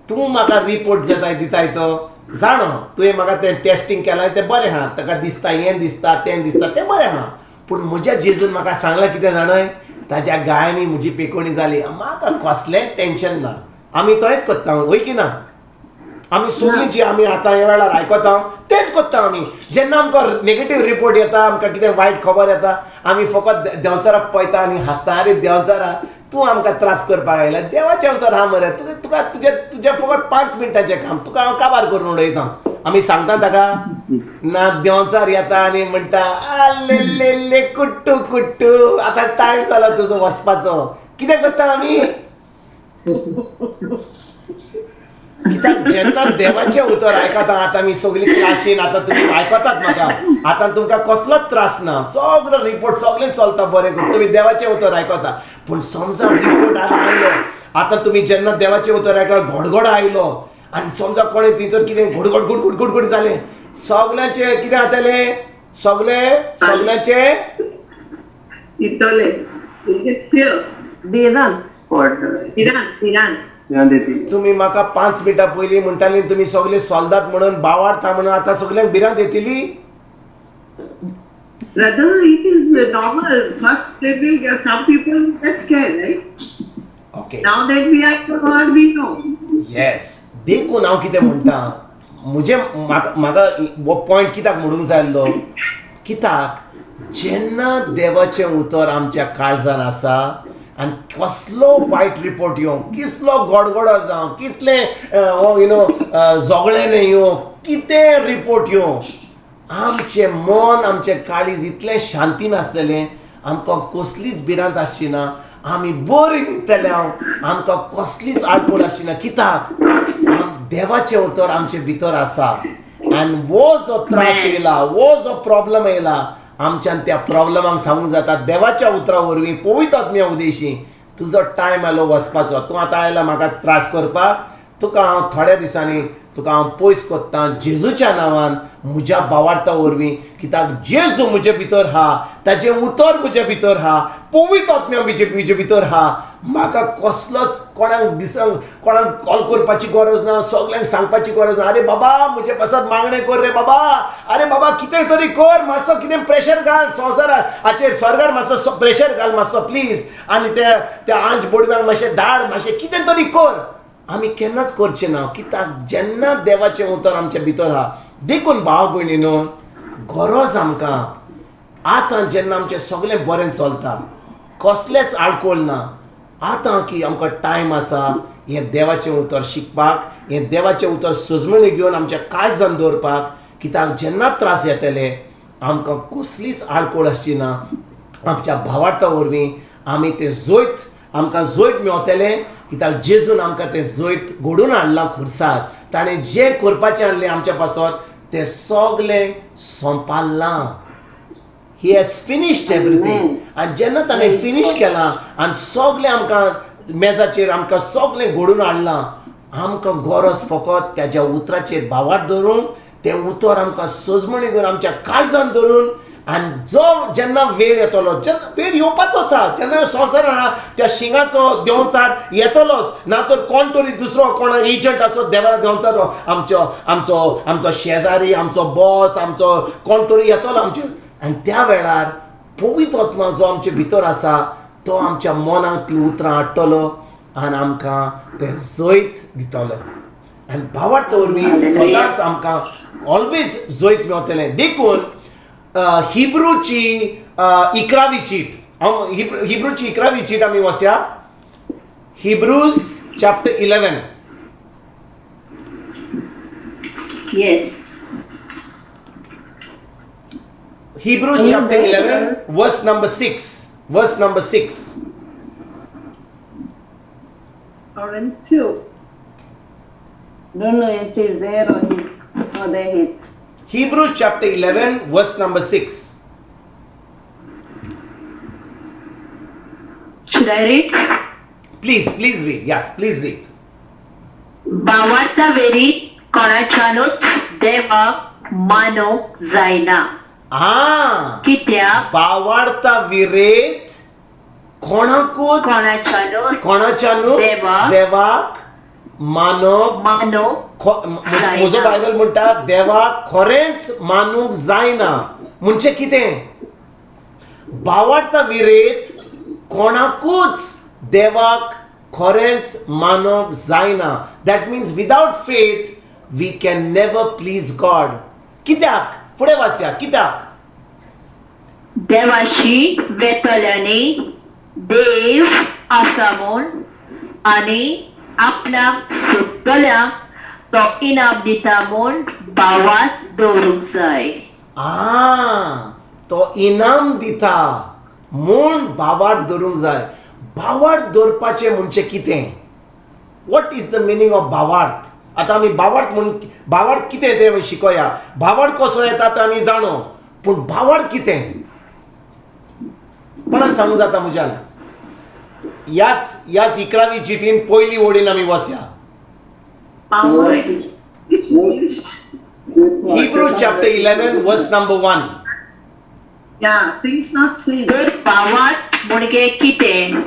तूं म्हाका रिपोर्ट दिताय तो जाणो तुवें म्हाका तें टेस्टींग केलां तें बरें आहा ताका दिसता हें दिसता तें दिसता तें बरें आहा पूण म्हज्या जेजून म्हाका सांगलां कितें जाणय ताज्या गायांनी म्हजी पेकोवणी जाली म्हाका कसलेंय टेन्शन ना. आमी तोच करता वय की ना. आमी सगळीं जी आमी आतां ह्या वेळार आयकता तेंच करता आमी. जेन्ना आमकां नेगेटीव रिपोर्ट येता आमकां कितें वायट खबर येता आमी फकत देंवचाराक पळयता आनी हांसता अरे देंवचारा तूं आमकां त्रास करपाक आयला देवाचें उतर हा मरे तुका तुजें फकत 5 मिनटाचें काम तुका हांव काबार करून उडयता. आमी सांगता ताका ना देंवचार येता आनी म्हणटा आले कुट्टू कुट्टू आतां टायम जालो तुजो वचपाचो. कितें करता आमी कित्याक जेन्ना देवाचें उतर आयकता आतां आमी सगळीं क्लासीन आतां तुमी आयकतात म्हाका आतां तुमकां कसलोच त्रास ना सगळो रिपोर्ट सगळें चलता बरें करून तुमी देवाचें उतर आयकता. पूण समजा रिपोर्ट आयलो आतां तुमी जेन्ना देवाचें उतर आयकला घडघड आयलो आनी समजा कोणें थंयसर कितें घडघड गुडगुड गुडगुड जालें सगळ्यांचें कितें जातलें सगळ्यांचें इतले Biran. Iran. तुमी म्हाका 5 मिनटां पयलीं म्हणटाली तुमी सगळे सोल्दात म्हणून बावारता म्हणून आतां सगळ्यांक भिरांत येतली. Brother, it is normal. First, they will get some people get scared, right? Okay Now that we are the God, we know. Yes देखून हांव कितें म्हणटा म्हजें म्हाका हो पॉयंट कित्याक म्हणूंक जाय आसलो कित्याक जेन्ना देवाचें उतर आमच्या काळजान आसा आनी कसलो वायट रिपोर्ट येवं किसलो गडगडो जावं किसलें झगडें येवं कितें रिपोर्ट येवं आमचें मन आमचें काळीज इतलें शांतीन आसतलें आमकां कसलीच भिरांत आसची ना आमी बरीं न्हिदतले आमकां कसलीच आडकोड आसची ना कित्याक देवाचें उतर आमचे भितर आसा. आनी वो जो त्रास येयला वो जो प्रॉब्लम येयला आमच्यान त्या प्रॉब्लमाक सांगूंक जाता देवाच्या उतरा वरवीं पवित्र आत्म्या उदेशी तुजो टायम आयलो वचपाचो. तूं आतां आयला म्हाका त्रास करपाक तुका हांव थोड्या दिसांनी तुका हांव पयस कोत्ता जेजूच्या नांवान म्हज्या भावार्था वरवीं कित्याक जेजू म्हजे भितर आहा ताजें उतर म्हजे भितर आहा पवित्र आत्म्या म्हजे भितर आहा. म्हाका कसलोच कोणाक कॉल करपाची गरज ना सगळ्यांक सांगपाची गरज ना. अरे बाबा म्हजे पासत मागणें कर रे बाबा अरे बाबा कितें तरी कर मातसो कितें प्रेशर घाल संवसाराचेर स्वर्गार मातसो प्रेशर घाल मातसो प्लीज आनी त्या आंज बोडव्यांक मातशें धाड मातशें कितें तरी कर. आमी केन्नाच करचें ना कित्याक जेन्ना देवाचें उतर आमच्या भितर आहा देखून भाव भयणीनो गरज आमकां आतां जेन्ना आमचें सगळें बरें चलता कसलेंच आडकोळ ना आतां की आमकां टायम आसा हें देवाचें उतर शिकपाक हें देवाचें उतर सजमणी घेवन आमच्या काळजान दवरपाक कित्याक जेन्ना त्रास येतले आमकां कसलीच आडकोळ आसची ना. आमच्या भावार्था वरवीं आमी तें आमकां जोयत मेवतलें कित्याक जेजून आमकां तें जोयत घडोवन हाडलां खुर्सार ताणें जें करपाचें आहलें आमच्या पासत तें सगलें संपालां. ही हॅज फिनिश्ड एवरीथींग आनी जेन्ना ताणें फिनीश केलां आनी सगलें आमकां मेजाचेर आमकां सगलें घडोवन हाडलां आमकां गरज फकत त्याच्या उतराचेर भावार धरून तें उतर आमकां सजमणी घेवन आमच्या काळजान धरून आनी जो जेन्ना वेळ येतलो जेन्ना वेळ येवपाचोच आहा तेन्ना संवसारान त्या शिंगाचो देंवचार येतलोच ना तर कोण तरी दुसरो कोण एजंटाचो देवा देंवचार आमचो शेजारी आमचो बॉस आमचो कोण तरी येतलो आमचे आनी त्या वेळार पवित्र आत्मा जो आमचे भितर आसा तो आमच्या मनाक ती उतरां हाडटलो आनी आमकां तें जैत दितलो. आनी भावार्थ वरवीं सदांच आमकां ऑलवेज जैत मेवतलें. देखून हिब्रूची 11वी चीट हिब्रूची 11वी चीट आमी वसया Hebrews chapter 11. Yes. Hebrews chapter 11 verse number 6 Laurencio. Don't know if it is there or or their hits. Hebrews chapter 11, verse number 6. Should I read? Please read. Yes, please read. भावार्था वेरीत कोणाच्यानूच देवाक मानूंक जायना. कित्याक भावार्था विरेत कोणाकूच कोणाच्यानूच देवाक मानूंक म्हजो Bible म्हणटा देवाक खरेंच मानूंक जायना. म्हणजे कितें? भावार्था विरेत कोणाकूच देवाक खरेंच मानूंक जायना. That means without faith we can never please God. कित्याक? फुडें वाचया. कित्याक? देवाशी वेतल्यानी देव आसा म्हूण आनी आपणाक सोदतल्यांक तो इनाम दिता म्हूण भावात दवरूंक जाय. तो इनाम दिता म्हूण भावार्थ धरूंक जाय. भावार्थ धरपाचें म्हणजे कितें? What is the meaning of भावार्थ? आतां आमी भावार्थ कितें तें शिकोया. भावार्थ कसो येता तो आमी जाणो, पूण भावार्थ कितें कोणाक सांगूं जाता म्हज्यान? याच 11वी चिटीन पयली ओडीन आमी वचया. Hebrews chapter 11 verse number 1. Yeah, things not same. तर भावात म्हणजे कितें?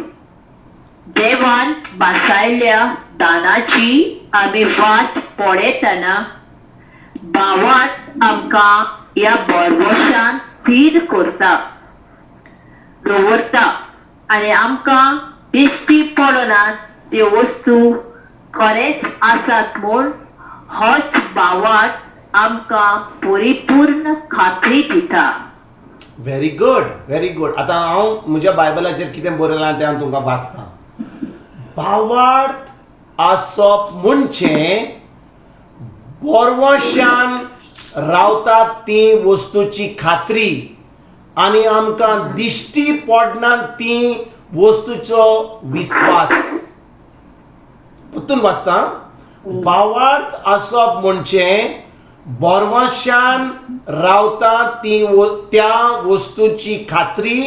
देवान बासायल्या दानाची आमी वाट पळयतना भावात आमकां ह्या बरवशान स्थिर करता, दवरता आनी आमकां दिश्टी पडनात त्यो वस्तू खरेंच आसात म्हूण होच भावात आमकां परिपूर्ण खात्री दिता. Very good. आतां हांव म्हज्या बायबलाचेर कितें बरयलां तें हांव तुमकां वाचतां. भावार्थ आसप म्हणजे बरवशान रावतात ती वस्तूची खात्री आनी आमकां दिश्टी पडनात ती वस्तूचो विश्वास. परतून वाचता. भावार्थ आसप म्हणजे बरवशान रावता त्या वस्तूची खात्री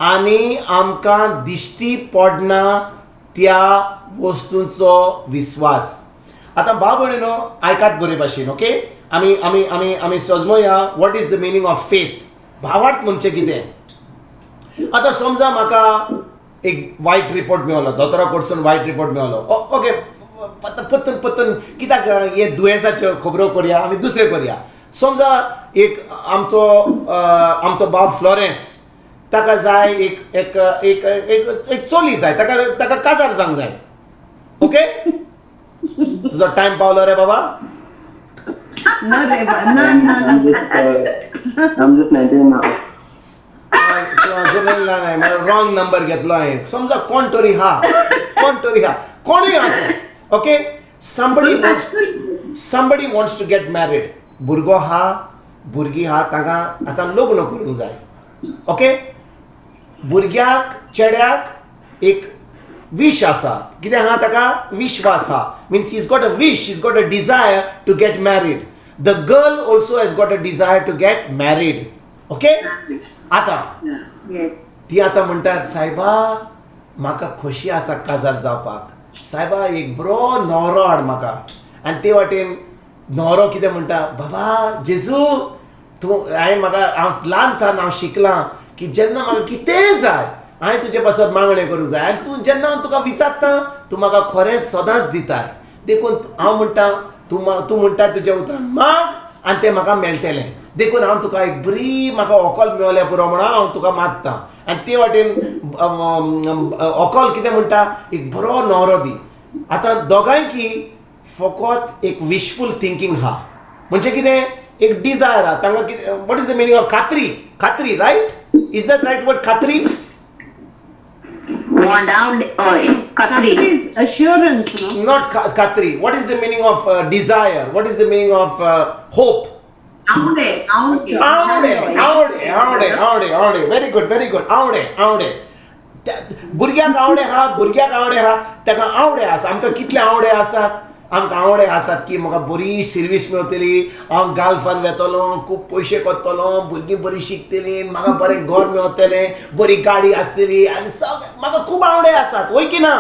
आनी आमकां दिश्टी पडना त्या वस्तूंचो विश्वास. आतां भाव भयणीनो आयकात बरे भाशेन. ओके, आमी समजुया what is the meaning of faith. भावार्थ म्हणजे कितें? आतां समजा म्हाका एक वायट रिपोर्ट मेळलो, दोतोरा कडसून वायट रिपोर्ट मेळलो. ओके, पत्तन कित्याक हे दुयेंसाच्यो खबरो करया, आमी दुसरें करया. समजा एक आमचो बाब फ्लोरेन्स, ताका जाय एक चोली जाय, ताका काजार जावंक जाय. ओके, तुजो टायम पावलो रे बाबा? No, Reva. No. I'm just 19 now. Wrong number घेतलो हांवें. समजा कोण तरी हा, कोणूय आसूं. Okay, somebody wants to get married. भुरगी हा, ताका आतां लग्न करूंक जाय. ओके, भुरग्याक चेड्याक एक विश आसा. कितें आहा ताका? विश्वास आहा. Means he's got a wish, he's got a desire to get married. The girl also has got a desire to get married. Okay? आतां ती आतां म्हणटा सायबा म्हाका खोशी आसा काजार जावपाक. सायबा एक बरो न्हवरो हाड म्हाका. आनी ते वाटेन न्हवरो कितें म्हणटा, बाबा जेजू हांव ल्हानथान हांव शिकलां की जेन्ना म्हाका कितेंय जाय हांवें तुजे पासत मागणें करूंक जाय. आनी तूं जेन्ना हांव तुका विचारता तूं म्हाका खरेंच सदांच दिताय. देखून हांव म्हणटा तूं म्हणटा तुज्या उतरान माग आनी तें म्हाका मेळटलें. देखून हांव तुका एक बरी म्हाका व्हंकल मेळ्ळें पुरो म्हणून हांव तुका मागतां. आनी ते वाटेन व्हंकल कितें म्हणटा, एक बरो न्हवरो दी. आतां दोगांयकी फकत एक विशफूल थिंकींग आहा. म्हणजे कितें? एक डिझायर आहा. तांकां कितें, what is the meaning of खात्री, right? Is that right word, खात्री? Katri is assurance, no? Not Katri. What is the meaning of desire? What is the meaning of hope? Aude. Very good. Aude. भुरग्याक आवडे हा ताका आवडे आसा. आमकां कितले आवडे आसात? आमकां आवडे आसात की म्हाका बरी सर्वीस मेळटली, हांव गाल्फान वेतलो, खूब पयशे करतलो, भुरगीं बरीं शिकतलीं, म्हाका बरें घर मेळटलें, बरी गाडी आसतली आनी सगळें म्हाका खूब आवडे आसात, वय की ना?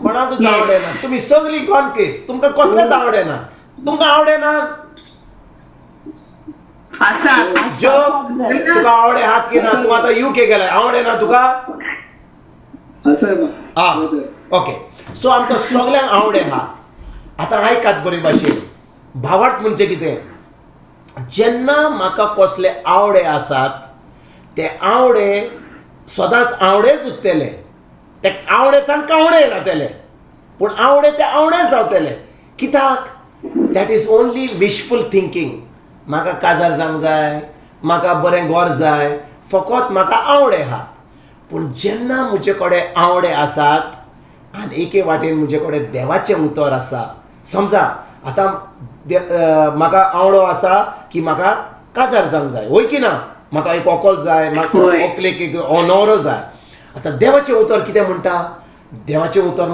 कोणाकूच आवडेना. तुमी सगळीं कॉन्केस, तुमकां कसलेच आवडेना. तुमकां आवडेना आसा जो तुका आवडे आहात की ना? तूं आतां UK गेलाय, आवडे ना तुका? हा, ओके. सो आमकां सगळ्यांक आवडे आहात. आतां आयकात बरे भाशेन. भावार्थ म्हणजे कितें? जेन्ना म्हाका कसले आवडे आसात, ते आवडे सदांच आवडेच उरतले. ते आवडेच्यान कावडे जातले, पूण आवडे ते आवडेच जावतले. कित्याक? That is only wishful thinking. म्हाका काजार जावंक जाय, म्हाका बरें घर जाय, फकत म्हाका आवडे आहात. पूण जेन्ना म्हजे कडेन आवडे आसात आनी एके वाटेन म्हजे कडेन देवाचें उतर आसा, समजा आतां म्हाका आवडो आसा की म्हाका काजार जावंक जाय, वय की ना? म्हाका एक व्हंकल जाय, म्हाका व्हंकलेक एक न्हवरो जाय. आतां देवाचें उतर कितें म्हणटा? देवाचें उतर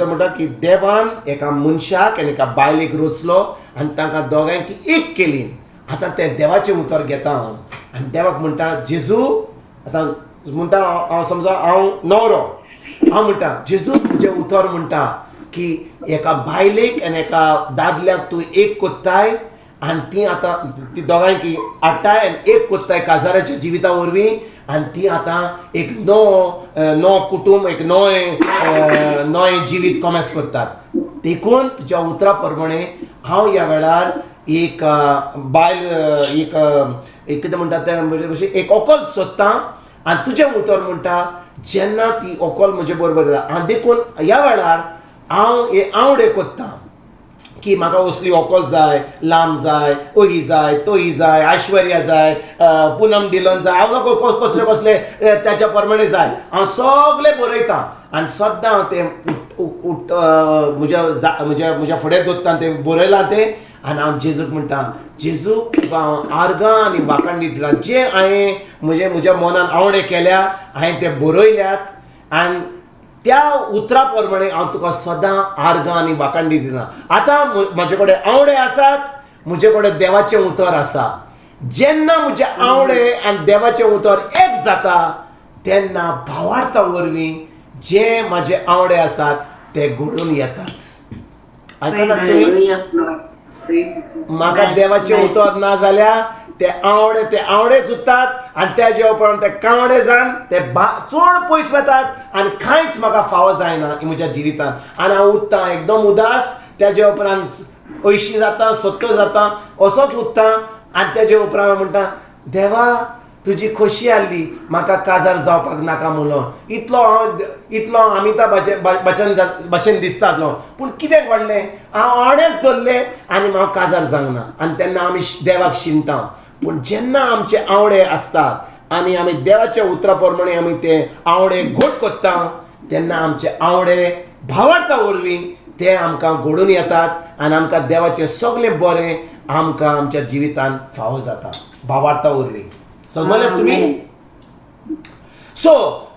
म्हणटा की देवान एका मनशाक आनी एका बायलेक रचलो आनी तांकां दोगांयकी एक केली. आतां तें देवाचें उतर घेता हांव आनी देवाक म्हणटा जेजू, आतां म्हणटा हांव समजा हांव न्हवरो, हांव म्हणटा जेजू तुजें उतर म्हणटा की एका बायलेक आनी एका दादल्याक तूं एक कोत्ताय आनी ती आतां ती दोगांयकी हाडटाय आनी एक कोत्ताय काजाराच्या जिविता वरवीं आनी ती आतां एक नवो कुटूंब, एक नवें जिवीत कॉमेस करतात. देखून तुज्या उतरा प्रमाणे हांव ह्या वेळार एक बायल एक कितें म्हणटा तें म्हणजे एक व्हंकल सोदतां आनी तुजें उतर म्हणटा जेन्ना ती व्हंकल म्हजे बरोबर जाता. आनी देखून ह्या वेळार हांव हे आवडे कोत्तां की म्हाका असली व्हंकल जाय, लांब जाय, ओही जाय, तोही जाय, ऐश्वर्या जाय, पूनम डिलन जाय, हांव नको कसले कसले त्याच्या प्रमाणे जाय. हांव सगळें बरयतां आनी सद्दां हांव तें म्हज्या फुडें दवरतां, तें बरयलां तें. आनी हांव जेजूक म्हणटा जेजू तुका हांव आर्गां आनी वाखाणणी दिलां. जे हांवें म्हज्या मनान आवडे केल्या हांवें ते बरयल्यात आनी त्या उतरा प्रमाणे हांव तुका सदां आर्गां आनी वाखाणणी दिलां. आतां म्हजे कडेन आवडे आसात, म्हजे कडेन देवाचें उतर आसा. जेन्ना म्हजे आवडे आनी देवाचें उतर एक जाता तेन्ना भावार्था वरवीं जे म्हाजे आवडे आसात ते घडून येतात. आयकतात तुमी? म्हाका देवाचें उतर ना जाल्यार ते आवडेच उरतात आनी त्या उपरांत ते कावडे जावन ते चड पयस वतात आनी कांयच म्हाका फावो जायना म्हज्या जिवितांत. आनी हांव उरतां एकदम उदास. तेजे उपरांत 80 जाता, 70 जाता, असोच उरतां आनी तेजे उपरांत म्हणटा देवा तुजी खोशी आसली, म्हाका काजार जावपाक नाका म्हणून. इतलो अमिताभ बच्चन भशेन दिसतालो, पूण कितें घडलें? हांव आवडेच धरले आनी हांव काजार जावंक ना. आनी तेन्ना आमी देवाक शिंकता. पूण जेन्ना आमचे आवडे आसतात आनी आमी देवाच्या उतरा प्रमाणे आमी ते आवडे घोट कोत्ता तेन्ना आमचे आवडे भावार्था वरवीं ते आमकां घडून येतात आनी आमकां देवाचें सगळें बरें आमकां आमच्या जिवितांत फावो जाता भावार्था वरवीं. समजलें तुमी? सो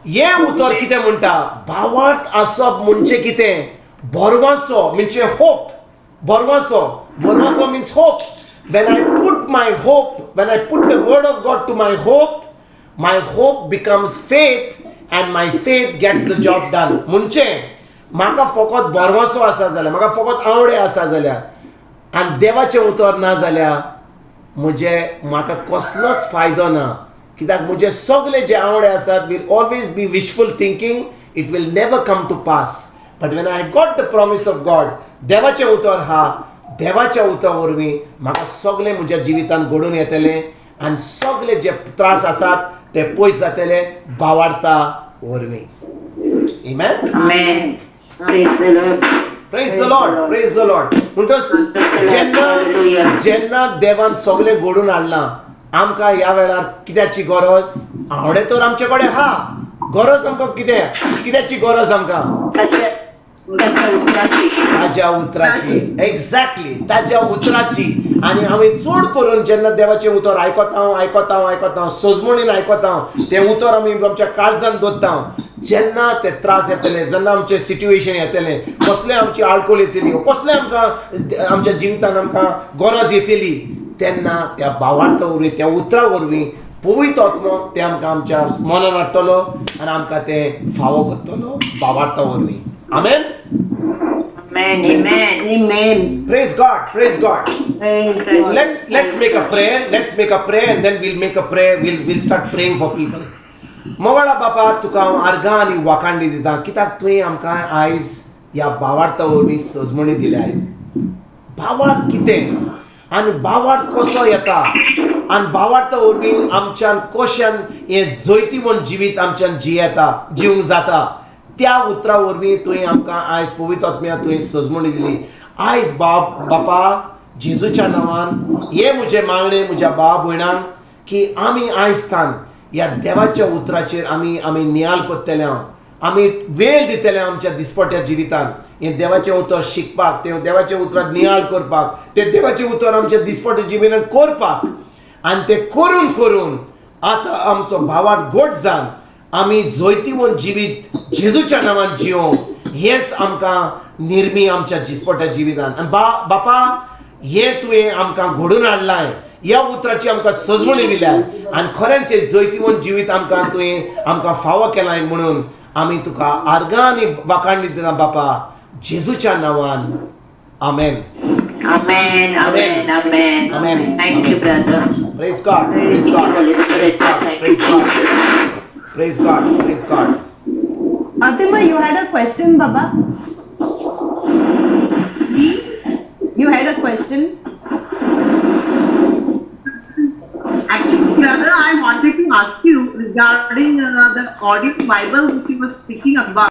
हे उतर कितें म्हणटा? भावार्थ आसप म्हणजे कितें? बरवासो म्हणजे hope. बरवासो means hope. When I put the word of God to my hope becomes faith and my faith gets the job done. म्हणजे म्हाका फकत बरवासो आसा जाल्यार, म्हाका फकत आवडे आसा जाल्यार आनी देवाचें उतर ना जाल्यार म्हाका कसलोच फायदो ना. कित्याक म्हजे सगळे जे आवडे आसात will always be wishful thinking. It will never come to pass. But when I got the promise of God, देवाचें उतर देवाच्या उतरा वरवीं म्हाका सगळे म्हज्या जिवितांत घडून येतले आनी सगळे जे त्रास आसात ते पयस जातले भावार्था वरवीं. Amen? Amen. Praise the Lord. Praise the Lord. म्हणटच जेन्ना देवान सगळें घडून हाडलां आमकां ह्या वेळार कित्याची गरज? आवडे तर आमचे कडेन आहा. गरज आमकां कित्याची गरज आमकां? त्याच्या उतराची ताज्या उतराची एक्झॅक्टली ताज्या उतराची. आणि हांवें चड करून जेन्ना देवाचें उतर आयकता सजमणीन आयकता तें उतर आमी आमच्या काळजान दवरता. जेन्ना ते त्रास येतले, जेन्ना आमचें सिट्युएशन येतलें, कसलें आमची आळकोळ येतली, कसलें आमकां आमच्या जिवितान आमकां गरज येतली, तेन्ना त्या भावार्था वरवीं त्या उतरा वरवीं पवित्र आत्मो ते आमकां आमच्या मनान हाडटलो आनी आमकां तें फावो करतलो भावार्था वरवीं. आमेन. Amen, amen. Amen. Praise God, praise God. Praise God. Let's make a prayer. Let's make a prayer and then we'll make a prayer. We'll start praying for people. मोगळा बापा तुका हांव आर्गां आनी वाखाणडी दिता कित्याक तुवें आमकां आयज ह्या भावार्था वरवीं सजमणी दिल्याय. भावार्थ कितें आनी भावार्थ कसो येता आनी भावार्था वरवीं आमच्यान कश्यान हें जैतिवंत जिवीत आमच्यान जिवंक जाता त्या उतरा वरवीं तुवें आमकां आयज पवित्र आत्म्या तुवें सजमणी दिली. आयज बापा जेजूच्या नांवान हे म्हजें मागणें म्हज्या भाव भयणांक की आमी आयज तान ह्या देवाच्या उतराचेर आमी नियाल करतले, आमी वेळ दितले आमच्या दिसपट्या जिवितान हें देवाचें उतर शिकपाक, तें देवाचें उतराक नियाळ करपाक, तें देवाचें उतर आमच्या दिसपट्या जिवितान करपाक आनी तें करून करून आतां आमचो भावार्थ घोट जावन आमी जैतिवंत जिवीत जेजूच्या नांवान जियोंक हेंच आमकां निर्मी आमच्या दिसपट्या जिवितान. आनी बापा हें तुवें आमकां घडोवन हाडलाय, ह्या उतराची आमकां सजमणी दिल्याय आनी खरेंच हें जैतिवंत जिवीत आमकां तुवें आमकां फावो केलाय म्हणून आमी तुका आर्गां आनी वाखाणणी दिता बापा जेजूच्या नांवान. आमेन. Amen, amen, amen. Amen. Thank you, brother. Praise God, praise God, praise God, praise God, praise God, praise God. Fatima, you had a question, Baba? You had a question? Actually, brother, I wanted to ask you regarding the audio Bible which you were speaking about.